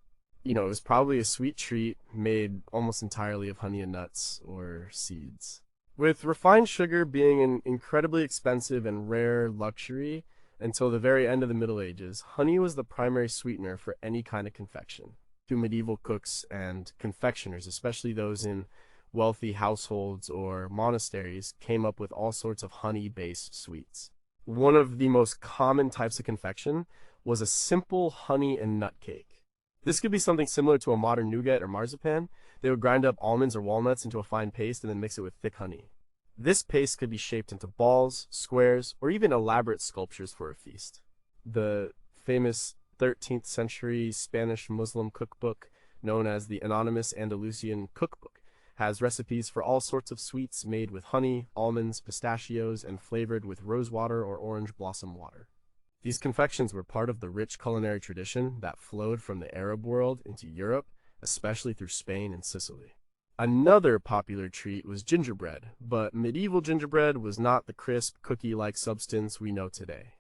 It was probably a sweet treat made almost entirely of honey and nuts or seeds. With refined sugar being an incredibly expensive and rare luxury until the very end of the Middle Ages, honey was the primary sweetener for any kind of confection. To medieval cooks and confectioners, especially those in wealthy households or monasteries, came up with all sorts of honey-based sweets. One of the most common types of confection was a simple honey and nut cake. This could be something similar to a modern nougat or marzipan. They would grind up almonds or walnuts into a fine paste and then mix it with thick honey. This paste could be shaped into balls, squares, or even elaborate sculptures for a feast. The famous 13th century Spanish Muslim cookbook, known as the Anonymous Andalusian Cookbook, has recipes for all sorts of sweets made with honey, almonds, pistachios, and flavored with rosewater or orange blossom water. These confections were part of the rich culinary tradition that flowed from the Arab world into Europe, especially through Spain and Sicily. Another popular treat was gingerbread, but medieval gingerbread was not the crisp, cookie-like substance we know today.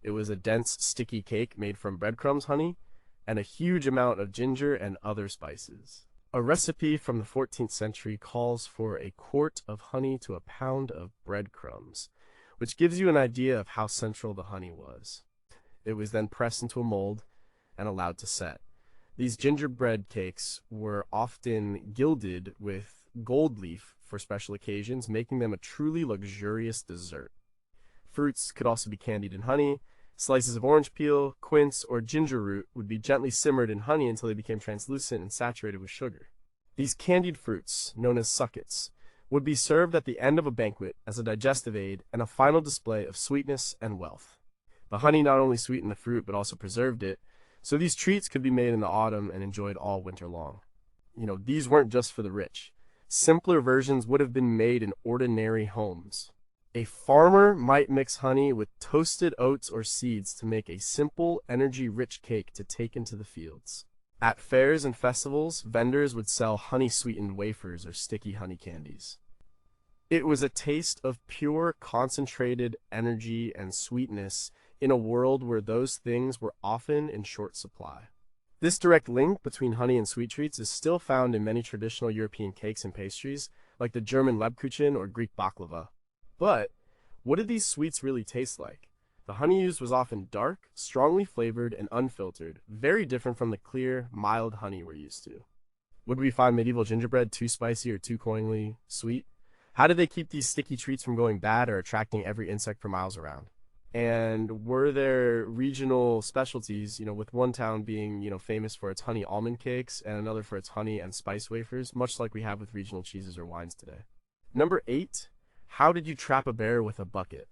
It was a dense, sticky cake made from breadcrumbs, honey, and a huge amount of ginger and other spices. A recipe from the 14th century calls for a quart of honey to a pound of breadcrumbs, which gives you an idea of how central the honey was. It was then pressed into a mold and allowed to set. These gingerbread cakes were often gilded with gold leaf for special occasions, making them a truly luxurious dessert. Fruits could also be candied in honey. Slices of orange peel, quince, or ginger root would be gently simmered in honey until they became translucent and saturated with sugar. These candied fruits, known as suckets, would be served at the end of a banquet as a digestive aid and a final display of sweetness and wealth. The honey not only sweetened the fruit but also preserved it, so these treats could be made in the autumn and enjoyed all winter long. These weren't just for the rich. Simpler versions would have been made in ordinary homes. A farmer might mix honey with toasted oats or seeds to make a simple, energy-rich cake to take into the fields. At fairs and festivals, vendors would sell honey-sweetened wafers or sticky honey candies. It was a taste of pure, concentrated energy and sweetness in a world where those things were often in short supply. This direct link between honey and sweet treats is still found in many traditional European cakes and pastries, like the German Lebkuchen or Greek baklava. But what did these sweets really taste like? The honey used was often dark, strongly flavored, and unfiltered, very different from the clear, mild honey we're used to. Would we find medieval gingerbread too spicy or too cloyingly sweet? How did they keep these sticky treats from going bad or attracting every insect for miles around? And were there regional specialties, with one town being, famous for its honey almond cakes and another for its honey and spice wafers, much like we have with regional cheeses or wines today? Number 8, how did you trap a bear with a bucket?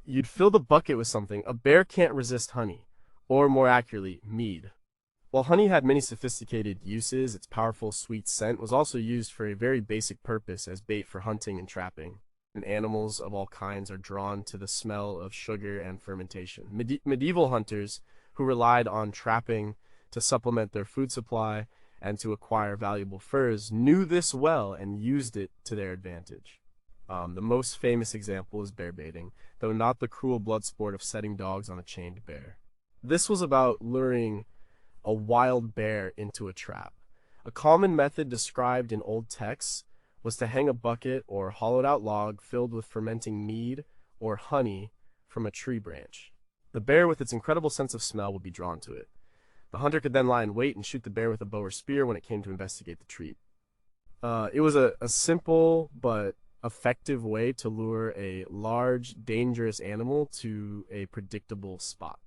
You'd fill the bucket with something. A bear can't resist honey, or more accurately, mead. While honey had many sophisticated uses, its powerful sweet scent was also used for a very basic purpose as bait for hunting and trapping. And animals of all kinds are drawn to the smell of sugar and fermentation. Medieval hunters who relied on trapping to supplement their food supply and to acquire valuable furs knew this well and used it to their advantage. The most famous example is bear baiting, though not the cruel blood sport of setting dogs on a chained bear. This was about luring a wild bear into a trap. A common method described in old texts was to hang a bucket or hollowed-out log filled with fermenting mead or honey from a tree branch. The bear, with its incredible sense of smell, would be drawn to it. The hunter could then lie in wait and shoot the bear with a bow or spear when it came to investigate the treat. It was a simple but effective way to lure a large, dangerous animal to a predictable spot.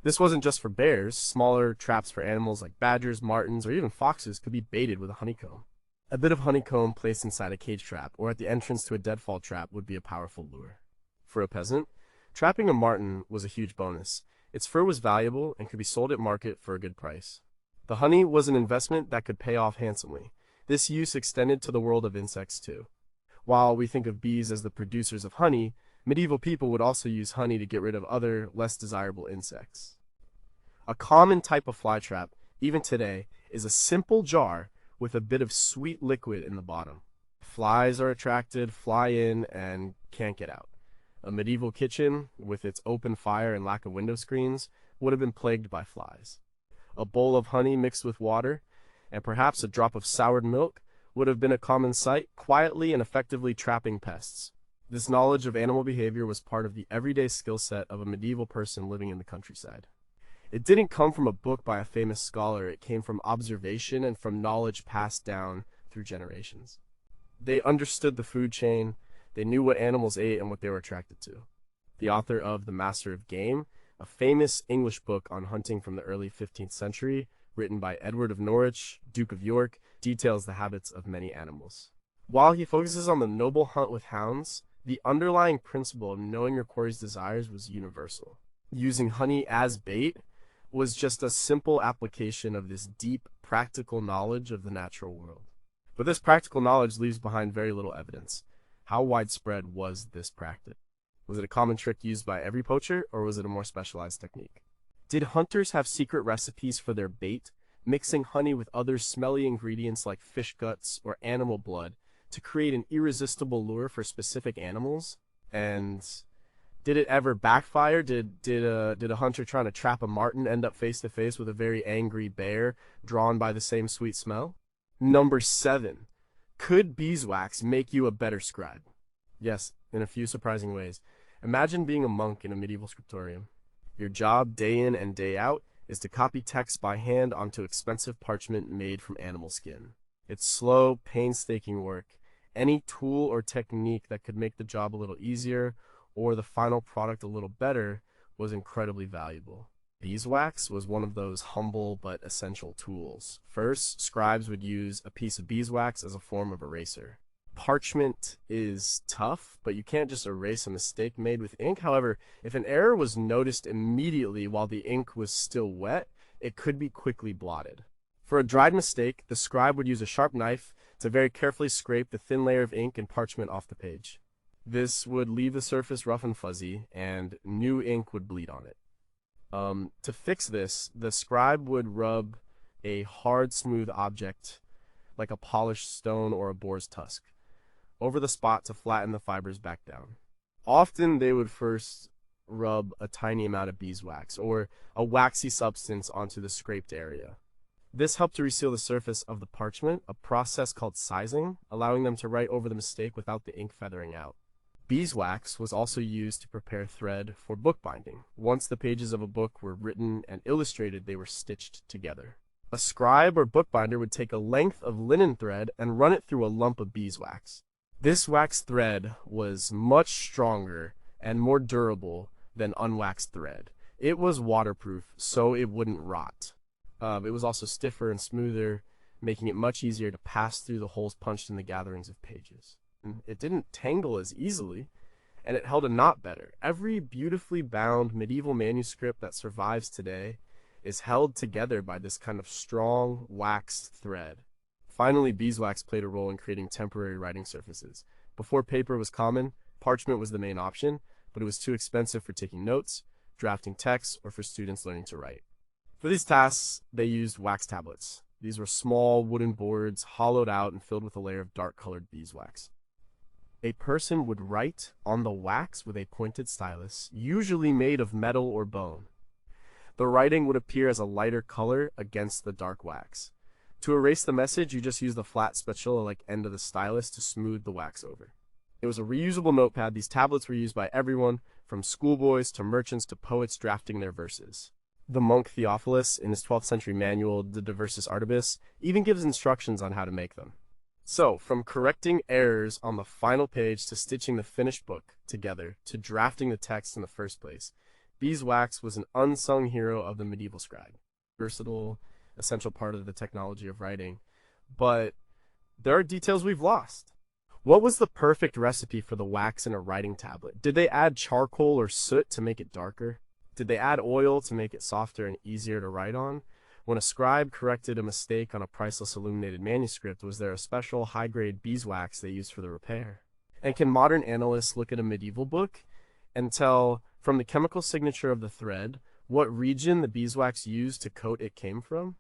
This wasn't just for bears. Smaller traps for animals like badgers, martens, or even foxes could be baited with a honeycomb. A bit of honeycomb placed inside a cage trap or at the entrance to a deadfall trap would be a powerful lure. For a peasant, trapping a marten was a huge bonus. Its fur was valuable and could be sold at market for a good price. The honey was an investment that could pay off handsomely. This use extended to the world of insects too. While we think of bees as the producers of honey, medieval people would also use honey to get rid of other, less desirable insects. A common type of fly trap, even today, is a simple jar with a bit of sweet liquid in the bottom. Flies are attracted, fly in, and can't get out. A medieval kitchen, with its open fire and lack of window screens, would have been plagued by flies. A bowl of honey mixed with water, and perhaps a drop of soured milk, would have been a common sight, quietly and effectively trapping pests. This knowledge of animal behavior was part of the everyday skill set of a medieval person living in the countryside. It didn't come from a book by a famous scholar, it came from observation and from knowledge passed down through generations. They understood the food chain, they knew what animals ate and what they were attracted to. The author of The Master of Game, a famous English book on hunting from the early 15th century, written by Edward of Norwich, Duke of York, details the habits of many animals. While he focuses on the noble hunt with hounds, the underlying principle of knowing your quarry's desires was universal. Using honey as bait was just a simple application of this deep, practical knowledge of the natural world. But this practical knowledge leaves behind very little evidence. How widespread was this practice? Was it a common trick used by every poacher, or was it a more specialized technique? Did hunters have secret recipes for their bait, mixing honey with other smelly ingredients like fish guts or animal blood to create an irresistible lure for specific animals? And did it ever backfire? Did a hunter trying to trap a marten end up face to face with a very angry bear drawn by the same sweet smell? Number 7. Could beeswax make you a better scribe? Yes, in a few surprising ways. Imagine being a monk in a medieval scriptorium. Your job, day in and day out, is to copy text by hand onto expensive parchment made from animal skin. It's slow, painstaking work. Any tool or technique that could make the job a little easier or the final product a little better was incredibly valuable. Beeswax was one of those humble but essential tools. First, scribes would use a piece of beeswax as a form of eraser. Parchment is tough, but you can't just erase a mistake made with ink. However, if an error was noticed immediately while the ink was still wet, it could be quickly blotted. For a dried mistake, the scribe would use a sharp knife to very carefully scrape the thin layer of ink and parchment off the page. This would leave the surface rough and fuzzy, and new ink would bleed on it. To fix this, the scribe would rub a hard, smooth object, like a polished stone or a boar's tusk, over the spot to flatten the fibers back down. Often they would first rub a tiny amount of beeswax or a waxy substance onto the scraped area. This helped to reseal the surface of the parchment, a process called sizing, allowing them to write over the mistake without the ink feathering out. Beeswax was also used to prepare thread for bookbinding. Once the pages of a book were written and illustrated, they were stitched together. A scribe or bookbinder would take a length of linen thread and run it through a lump of beeswax. This waxed thread was much stronger and more durable than unwaxed thread. It was waterproof, so it wouldn't rot. It was also stiffer and smoother, making it much easier to pass through the holes punched in the gatherings of pages. It didn't tangle as easily, and it held a knot better. Every beautifully bound medieval manuscript that survives today is held together by this kind of strong, waxed thread. Finally, beeswax played a role in creating temporary writing surfaces. Before paper was common, parchment was the main option, but it was too expensive for taking notes, drafting texts, or for students learning to write. For these tasks, they used wax tablets. These were small wooden boards, hollowed out and filled with a layer of dark-colored beeswax. A person would write on the wax with a pointed stylus, usually made of metal or bone. The writing would appear as a lighter color against the dark wax. To erase the message, you just use the flat spatula-like end of the stylus to smooth the wax over. It was a reusable notepad. These tablets were used by everyone, from schoolboys to merchants to poets drafting their verses. The monk Theophilus, in his 12th century manual, De Diversis Artibus, even gives instructions on how to make them. So, from correcting errors on the final page to stitching the finished book together to drafting the text in the first place, beeswax was an unsung hero of the medieval scribe. Versatile, essential part of the technology of writing, but there are details we've lost. What was the perfect recipe for the wax in a writing tablet? Did they add charcoal or soot to make it darker? Did they add oil to make it softer and easier to write on? When a scribe corrected a mistake on a priceless illuminated manuscript, was there a special high-grade beeswax they used for the repair? And can modern analysts look at a medieval book and tell, from the chemical signature of the thread, what region the beeswax used to coat it came from?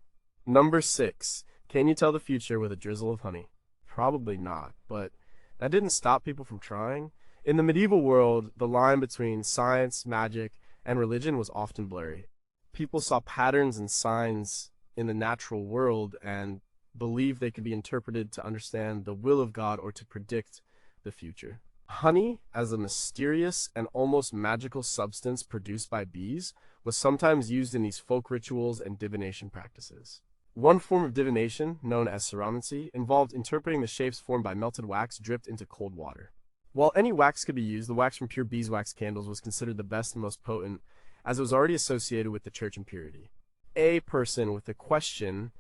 Number 6. Can you tell the future with a drizzle of honey? Probably not, but that didn't stop people from trying. In the medieval world, the line between science, magic, and religion was often blurry. People saw patterns and signs in the natural world and believed they could be interpreted to understand the will of God or to predict the future. Honey, as a mysterious and almost magical substance produced by bees, was sometimes used in these folk rituals and divination practices. One form of divination, known as ceromancy, involved interpreting the shapes formed by melted wax dripped into cold water. While any wax could be used, the wax from pure beeswax candles was considered the best and most potent, as it was already associated with the church and purity. A person with a question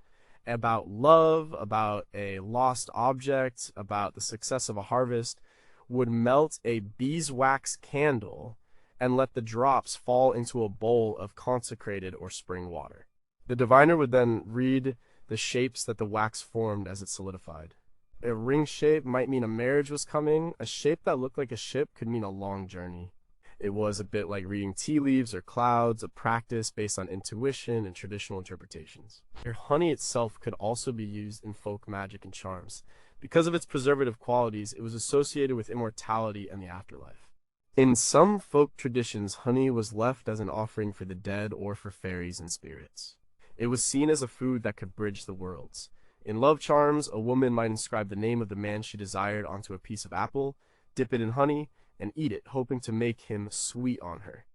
about love, about a lost object, about the success of a harvest, would melt a beeswax candle and let the drops fall into a bowl of consecrated or spring water. The diviner would then read the shapes that the wax formed as it solidified. A ring shape might mean a marriage was coming. A shape that looked like a ship could mean a long journey. It was a bit like reading tea leaves or clouds, a practice based on intuition and traditional interpretations. Honey itself could also be used in folk magic and charms. Because of its preservative qualities, it was associated with immortality and the afterlife. In some folk traditions, honey was left as an offering for the dead or for fairies and spirits. It was seen as a food that could bridge the worlds. In love charms, a woman might inscribe the name of the man she desired onto a piece of apple, dip it in honey, and eat it, hoping to make him sweet on her.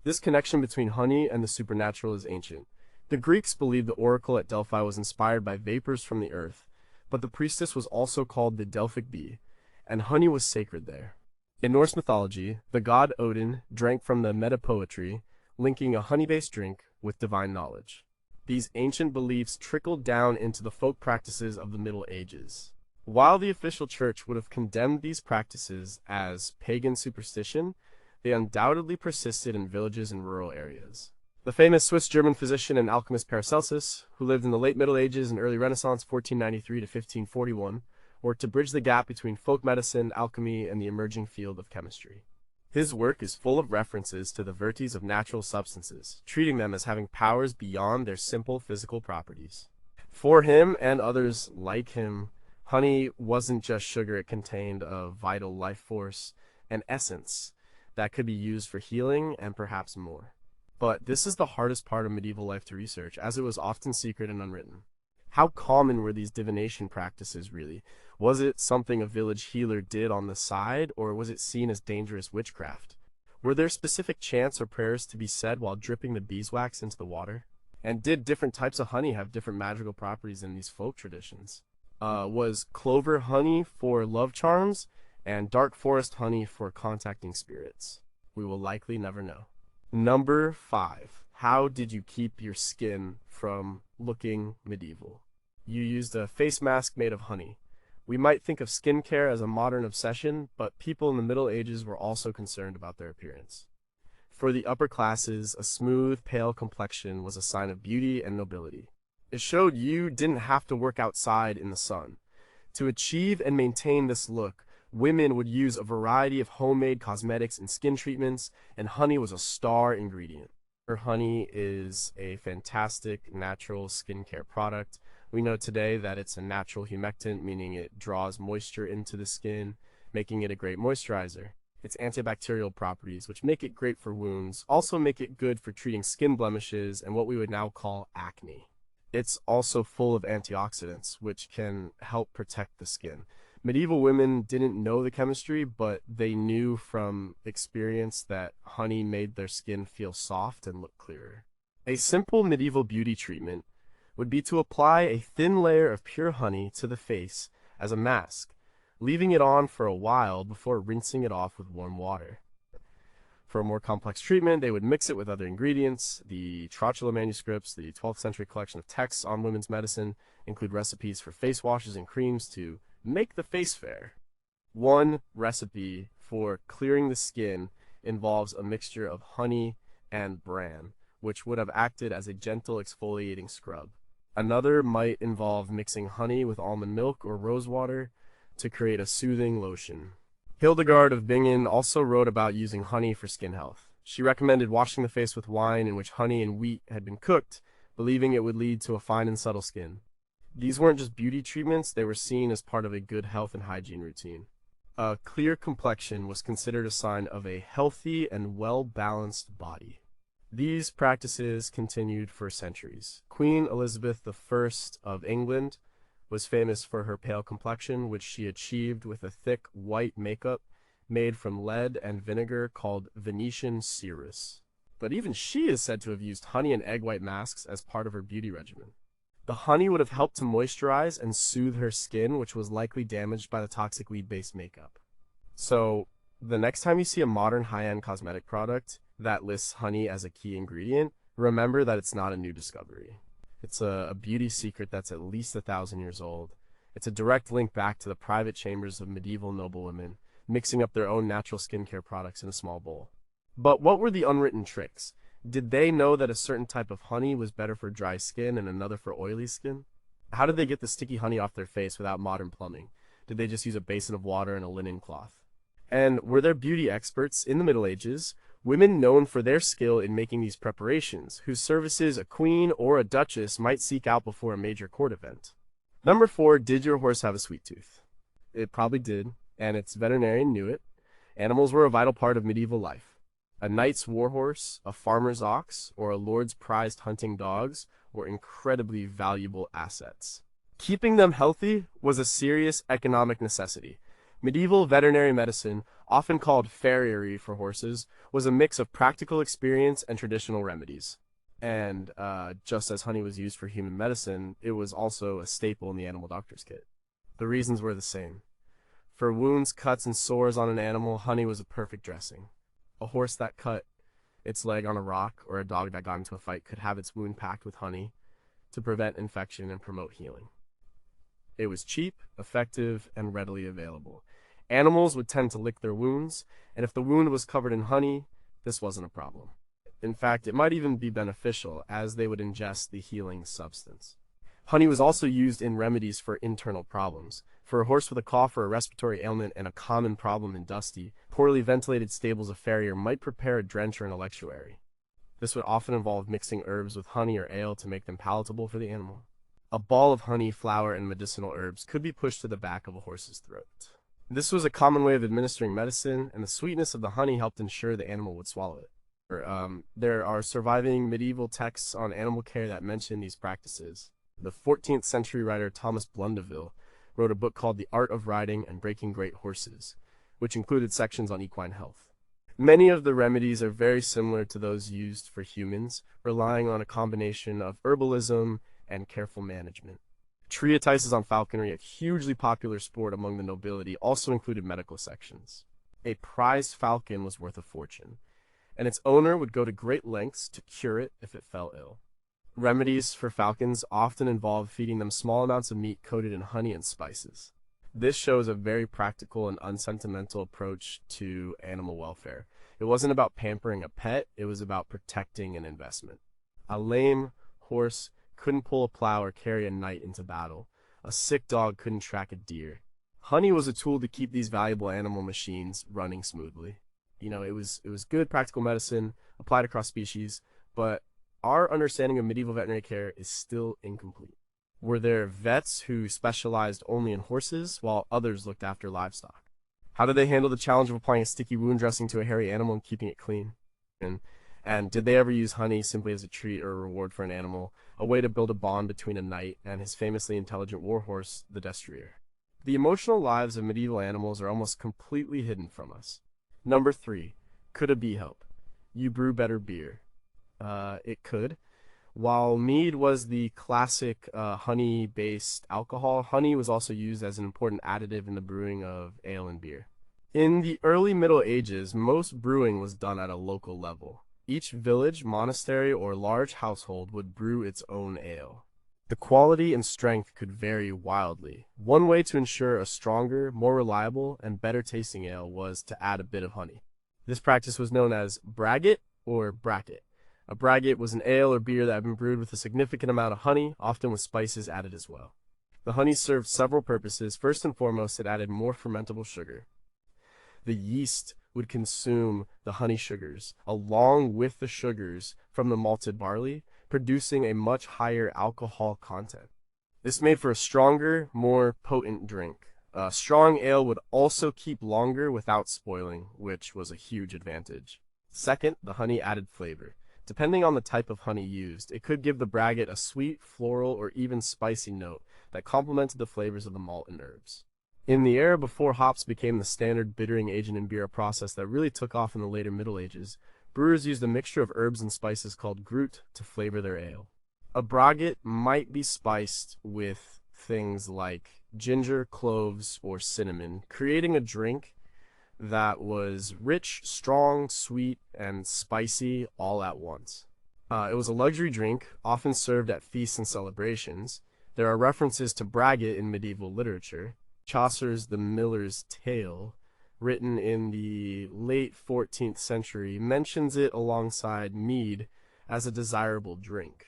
This connection between honey and the supernatural is ancient. The Greeks believed the oracle at Delphi was inspired by vapors from the earth, but the priestess was also called the Delphic bee, and honey was sacred there. In Norse mythology, the god Odin drank from the metapoetry, linking a honey-based drink with divine knowledge. These ancient beliefs trickled down into the folk practices of the Middle Ages. While the official church would have condemned these practices as pagan superstition, they undoubtedly persisted in villages and rural areas. The famous Swiss-German physician and alchemist Paracelsus, who lived in the late Middle Ages and early Renaissance 1493 to 1541, worked to bridge the gap between folk medicine, alchemy, and the emerging field of chemistry. His work is full of references to the virtues of natural substances, treating them as having powers beyond their simple physical properties. For him and others like him, honey wasn't just sugar, it contained a vital life force, an essence that could be used for healing and perhaps more. But this is the hardest part of medieval life to research, as it was often secret and unwritten. How common were these divination practices really? Was it something a village healer did on the side, or was it seen as dangerous witchcraft? Were there specific chants or prayers to be said while dripping the beeswax into the water? And did different types of honey have different magical properties in these folk traditions? Was clover honey for love charms, and dark forest honey for contacting spirits? We will likely never know. Number 5. How did you keep your skin from looking medieval? You used a face mask made of honey. We might think of skincare as a modern obsession, but people in the Middle Ages were also concerned about their appearance. For the upper classes, a smooth, pale complexion was a sign of beauty and nobility. It showed you didn't have to work outside in the sun. To achieve and maintain this look, women would use a variety of homemade cosmetics and skin treatments, and honey was a star ingredient. Honey is a fantastic natural skincare product. We know today that it's a natural humectant, meaning it draws moisture into the skin, making it a great moisturizer. Its antibacterial properties, which make it great for wounds, also make it good for treating skin blemishes and what we would now call acne. It's also full of antioxidants, which can help protect the skin. Medieval women didn't know the chemistry, but they knew from experience that honey made their skin feel soft and look clearer. A simple medieval beauty treatment would be to apply a thin layer of pure honey to the face as a mask, leaving it on for a while before rinsing it off with warm water. For a more complex treatment, they would mix it with other ingredients. The Trotula manuscripts, the 12th century collection of texts on women's medicine, include recipes for face washes and creams to make the face fair. One recipe for clearing the skin involves a mixture of honey and bran, which would have acted as a gentle exfoliating scrub. Another might involve mixing honey with almond milk or rose water to create a soothing lotion. Hildegard of Bingen also wrote about using honey for skin health. She recommended washing the face with wine in which honey and wheat had been cooked, believing it would lead to a fine and subtle skin. These weren't just beauty treatments, they were seen as part of a good health and hygiene routine. A clear complexion was considered a sign of a healthy and well-balanced body. These practices continued for centuries. Queen Elizabeth I of England was famous for her pale complexion, which she achieved with a thick white makeup made from lead and vinegar called Venetian cerus. But even she is said to have used honey and egg white masks as part of her beauty regimen. The honey would have helped to moisturize and soothe her skin, which was likely damaged by the toxic weed-based makeup. So, the next time you see a modern high-end cosmetic product that lists honey as a key ingredient, remember that it's not a new discovery. It's a beauty secret that's at least 1,000 years old. It's a direct link back to the private chambers of medieval noblewomen, mixing up their own natural skincare products in a small bowl. But what were the unwritten tricks? Did they know that a certain type of honey was better for dry skin and another for oily skin? How did they get the sticky honey off their face without modern plumbing? Did they just use a basin of water and a linen cloth? And were there beauty experts in the Middle Ages, women known for their skill in making these preparations, whose services a queen or a duchess might seek out before a major court event? Number 4, did your horse have a sweet tooth? It probably did, and its veterinarian knew it. Animals were a vital part of medieval life. A knight's warhorse, a farmer's ox, or a lord's prized hunting dogs were incredibly valuable assets. Keeping them healthy was a serious economic necessity. Medieval veterinary medicine, often called farriery for horses, was a mix of practical experience and traditional remedies. And just as honey was used for human medicine, it was also a staple in the animal doctor's kit. The reasons were the same. For wounds, cuts, and sores on an animal, honey was a perfect dressing. A horse that cut its leg on a rock or a dog that got into a fight could have its wound packed with honey to prevent infection and promote healing. It was cheap, effective, and readily available. Animals would tend to lick their wounds, and if the wound was covered in honey, this wasn't a problem. In fact, it might even be beneficial as they would ingest the healing substance. Honey was also used in remedies for internal problems. For a horse with a cough or a respiratory ailment and a common problem in dusty, poorly ventilated stables, a farrier might prepare a drench or an electuary. This would often involve mixing herbs with honey or ale to make them palatable for the animal. A ball of honey, flour, and medicinal herbs could be pushed to the back of a horse's throat. This was a common way of administering medicine, and the sweetness of the honey helped ensure the animal would swallow it. There are surviving medieval texts on animal care that mention these practices. The 14th century writer Thomas Blundeville wrote a book called The Art of Riding and Breaking Great Horses, which included sections on equine health. Many of the remedies are very similar to those used for humans, relying on a combination of herbalism and careful management. Treatises on falconry, a hugely popular sport among the nobility, also included medical sections. A prized falcon was worth a fortune, and its owner would go to great lengths to cure it if it fell ill. Remedies for falcons often involved feeding them small amounts of meat coated in honey and spices. This shows a very practical and unsentimental approach to animal welfare. It wasn't about pampering a pet, it was about protecting an investment. A lame horse couldn't pull a plow or carry a knight into battle. A sick dog couldn't track a deer. Honey was a tool to keep these valuable animal machines running smoothly. It was good practical medicine applied across species, but our understanding of medieval veterinary care is still incomplete. Were there vets who specialized only in horses while others looked after livestock? How did they handle the challenge of applying a sticky wound dressing to a hairy animal and keeping it clean? And did they ever use honey simply as a treat or a reward for an animal, a way to build a bond between a knight and his famously intelligent warhorse, the destrier? The emotional lives of medieval animals are almost completely hidden from us. Number 3. Could a bee help? You brew better beer. It could. While mead was the classic honey-based alcohol, honey was also used as an important additive in the brewing of ale and beer. In the early Middle Ages, most brewing was done at a local level. Each village, monastery, or large household would brew its own ale. The quality and strength could vary wildly. One way to ensure a stronger, more reliable, and better tasting ale was to add a bit of honey. This practice was known as braggot or bracket. A braggot was an ale or beer that had been brewed with a significant amount of honey, often with spices added as well. The honey served several purposes. First and foremost, it added more fermentable sugar. The yeast would consume the honey sugars along with the sugars from the malted barley, producing a much higher alcohol content. This made for a stronger, more potent drink. Strong ale would also keep longer without spoiling, which was a huge advantage. Second, the honey added flavor. Depending on the type of honey used, it could give the braggot a sweet, floral, or even spicy note that complemented the flavors of the malt and herbs. In the era before hops became the standard bittering agent in beer, a process that really took off in the later Middle Ages, brewers used a mixture of herbs and spices called grut to flavor their ale. A braggot might be spiced with things like ginger, cloves, or cinnamon, creating a drink that was rich, strong, sweet, and spicy all at once. It was a luxury drink, often served at feasts and celebrations. There are references to braggot in medieval literature. Chaucer's The Miller's Tale, written in the late 14th century, mentions it alongside mead as a desirable drink.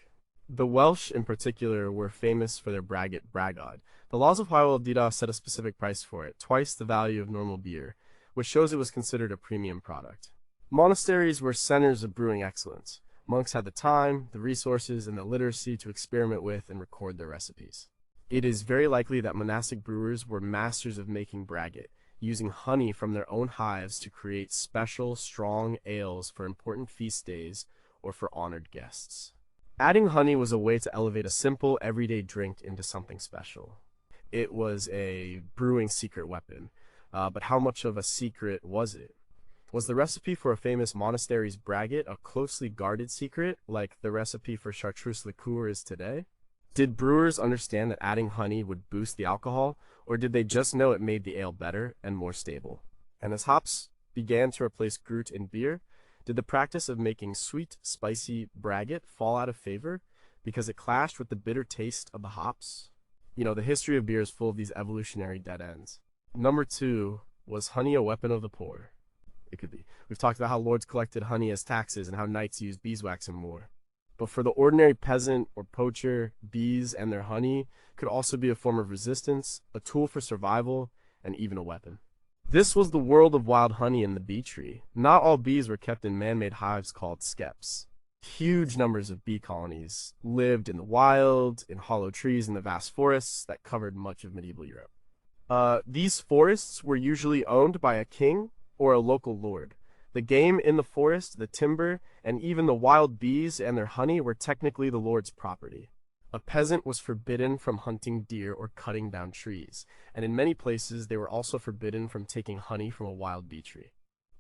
The Welsh, in particular, were famous for their braggot bragod. The laws of Hywel Dda set a specific price for it, twice the value of normal beer, which shows it was considered a premium product. Monasteries were centers of brewing excellence. Monks had the time, the resources, and the literacy to experiment with and record their recipes. It is very likely that monastic brewers were masters of making braggot, using honey from their own hives to create special, strong ales for important feast days or for honored guests. Adding honey was a way to elevate a simple, everyday drink into something special. It was a brewing secret weapon, but how much of a secret was it? Was the recipe for a famous monastery's braggot a closely guarded secret, like the recipe for chartreuse liqueur is today? Did brewers understand that adding honey would boost the alcohol, or did they just know it made the ale better and more stable? And as hops began to replace Groot in beer, did the practice of making sweet, spicy braggot fall out of favor because it clashed with the bitter taste of the hops? The history of beer is full of these evolutionary dead ends. Number 2, was honey a weapon of the poor? It could be. We've talked about how lords collected honey as taxes and how knights used beeswax in war. But for the ordinary peasant or poacher, bees and their honey could also be a form of resistance, a tool for survival, and even a weapon. This was the world of wild honey in the bee tree. Not all bees were kept in man-made hives called skeps. Huge numbers of bee colonies lived in the wild, in hollow trees in the vast forests that covered much of medieval Europe. These forests were usually owned by a king or a local lord. The game in the forest, the timber, and even the wild bees and their honey were technically the lord's property. A peasant was forbidden from hunting deer or cutting down trees, and in many places they were also forbidden from taking honey from a wild bee tree.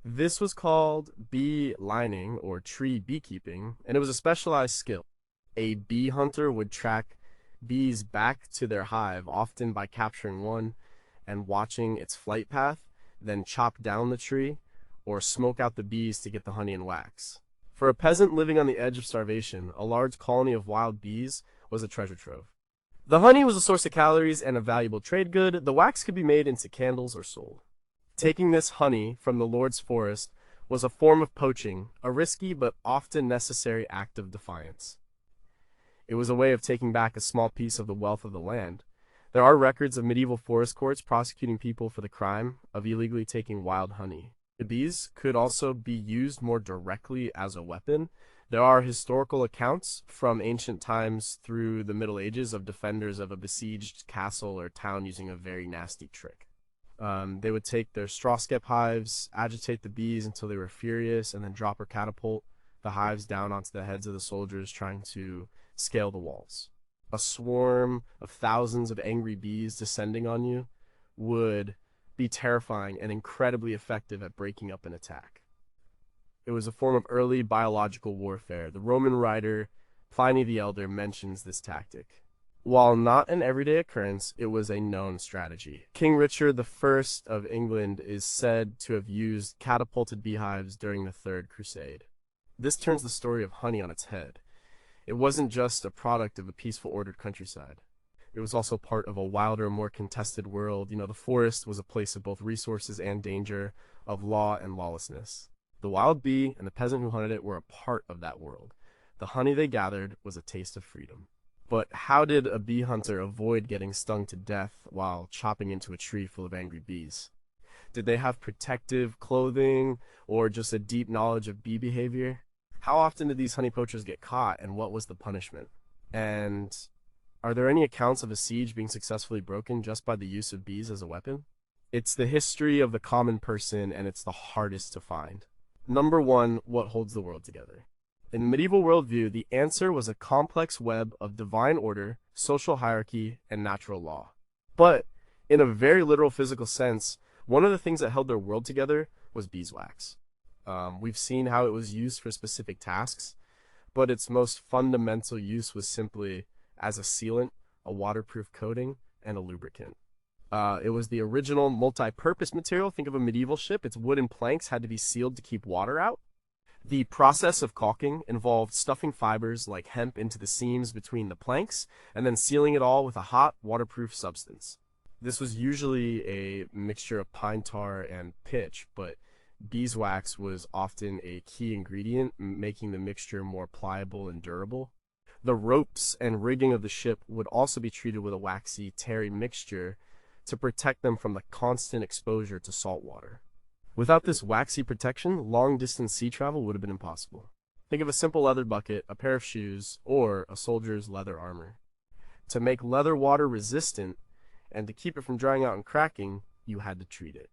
This was called bee lining or tree beekeeping, and it was a specialized skill. A bee hunter would track bees back to their hive, often by capturing one and watching its flight path, then chop down the tree or smoke out the bees to get the honey and wax. For a peasant living on the edge of starvation, a large colony of wild bees was a treasure trove. The honey was a source of calories and a valuable trade good. The wax could be made into candles or sold. Taking this honey from the lord's forest was a form of poaching, a risky but often necessary act of defiance. It was a way of taking back a small piece of the wealth of the land. There are records of medieval forest courts prosecuting people for the crime of illegally taking wild honey. The bees could also be used more directly as a weapon. There are historical accounts from ancient times through the Middle Ages of defenders of a besieged castle or town using a very nasty trick. They would take their straw skep hives, agitate the bees until they were furious, and then drop or catapult the hives down onto the heads of the soldiers trying to scale the walls. A swarm of thousands of angry bees descending on you would be terrifying and incredibly effective at breaking up an attack. It was a form of early biological warfare. The Roman writer Pliny the Elder mentions this tactic. While not an everyday occurrence, it was a known strategy. King Richard I of England is said to have used catapulted beehives during the Third Crusade. This turns the story of honey on its head. It wasn't just a product of a peaceful, ordered countryside. It was also part of a wilder, more contested world. The forest was a place of both resources and danger, of law and lawlessness. The wild bee and the peasant who hunted it were a part of that world. The honey they gathered was a taste of freedom. But how did a bee hunter avoid getting stung to death while chopping into a tree full of angry bees? Did they have protective clothing or just a deep knowledge of bee behavior? How often did these honey poachers get caught, and what was the punishment? And are there any accounts of a siege being successfully broken just by the use of bees as a weapon? It's the history of the common person, and it's the hardest to find. Number 1, what holds the world together? In the medieval worldview, the answer was a complex web of divine order, social hierarchy, and natural law. But in a very literal physical sense, one of the things that held their world together was beeswax. We've seen how it was used for specific tasks, but its most fundamental use was simply as a sealant, a waterproof coating, and a lubricant. It was the original multi-purpose material. Think of a medieval ship. Its wooden planks had to be sealed to keep water out. The process of caulking involved stuffing fibers like hemp into the seams between the planks and then sealing it all with a hot, waterproof substance. This was usually a mixture of pine tar and pitch, but beeswax was often a key ingredient, making the mixture more pliable and durable. The ropes and rigging of the ship would also be treated with a waxy, tarry mixture to protect them from the constant exposure to salt water. Without this waxy protection, long-distance sea travel would have been impossible. Think of a simple leather bucket, a pair of shoes, or a soldier's leather armor. To make leather water resistant and to keep it from drying out and cracking, you had to treat it.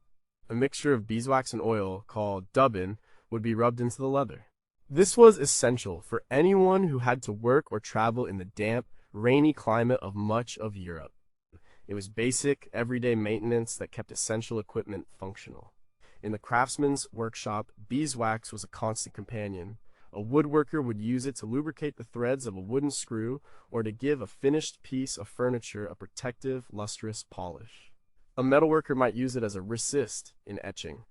A mixture of beeswax and oil, called dubbin, would be rubbed into the leather. This was essential for anyone who had to work or travel in the damp, rainy climate of much of Europe. It was basic, everyday maintenance that kept essential equipment functional. In the craftsman's workshop, beeswax was a constant companion. A woodworker would use it to lubricate the threads of a wooden screw or to give a finished piece of furniture a protective, lustrous polish. A metalworker might use it as a resist in etching.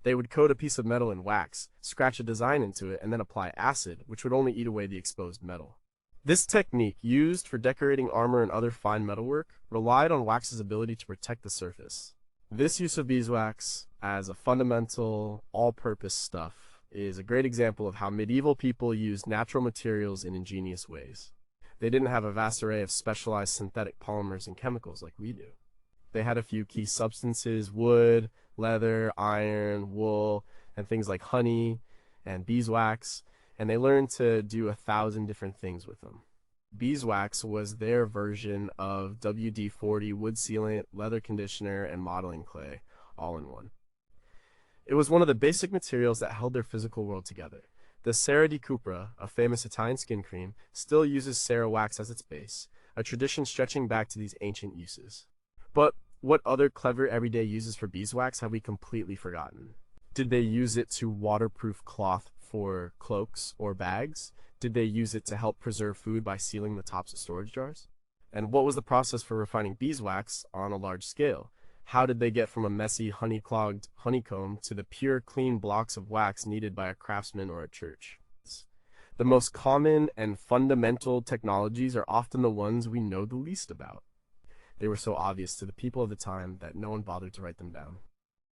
They would coat a piece of metal in wax, scratch a design into it, and then apply acid, which would only eat away the exposed metal. This technique, used for decorating armor and other fine metalwork, relied on wax's ability to protect the surface. This use of beeswax as a fundamental, all-purpose stuff is a great example of how medieval people used natural materials in ingenious ways. They didn't have a vast array of specialized synthetic polymers and chemicals like we do. They had a few key substances: wood, leather, iron, wool, and things like honey and beeswax, and they learned to do 1,000 different things with them. Beeswax was their version of WD-40 wood sealant, leather conditioner, and modeling clay, all in one. It was one of the basic materials that held their physical world together. The Cera di Cupra, a famous Italian skin cream, still uses Cera wax as its base, a tradition stretching back to these ancient uses. But what other clever everyday uses for beeswax have we completely forgotten? Did they use it to waterproof cloth for cloaks or bags? Did they use it to help preserve food by sealing the tops of storage jars? And what was the process for refining beeswax on a large scale? How did they get from a messy, honey-clogged honeycomb to the pure, clean blocks of wax needed by a craftsman or a church? The most common and fundamental technologies are often the ones we know the least about. They were so obvious to the people of the time that no one bothered to write them down.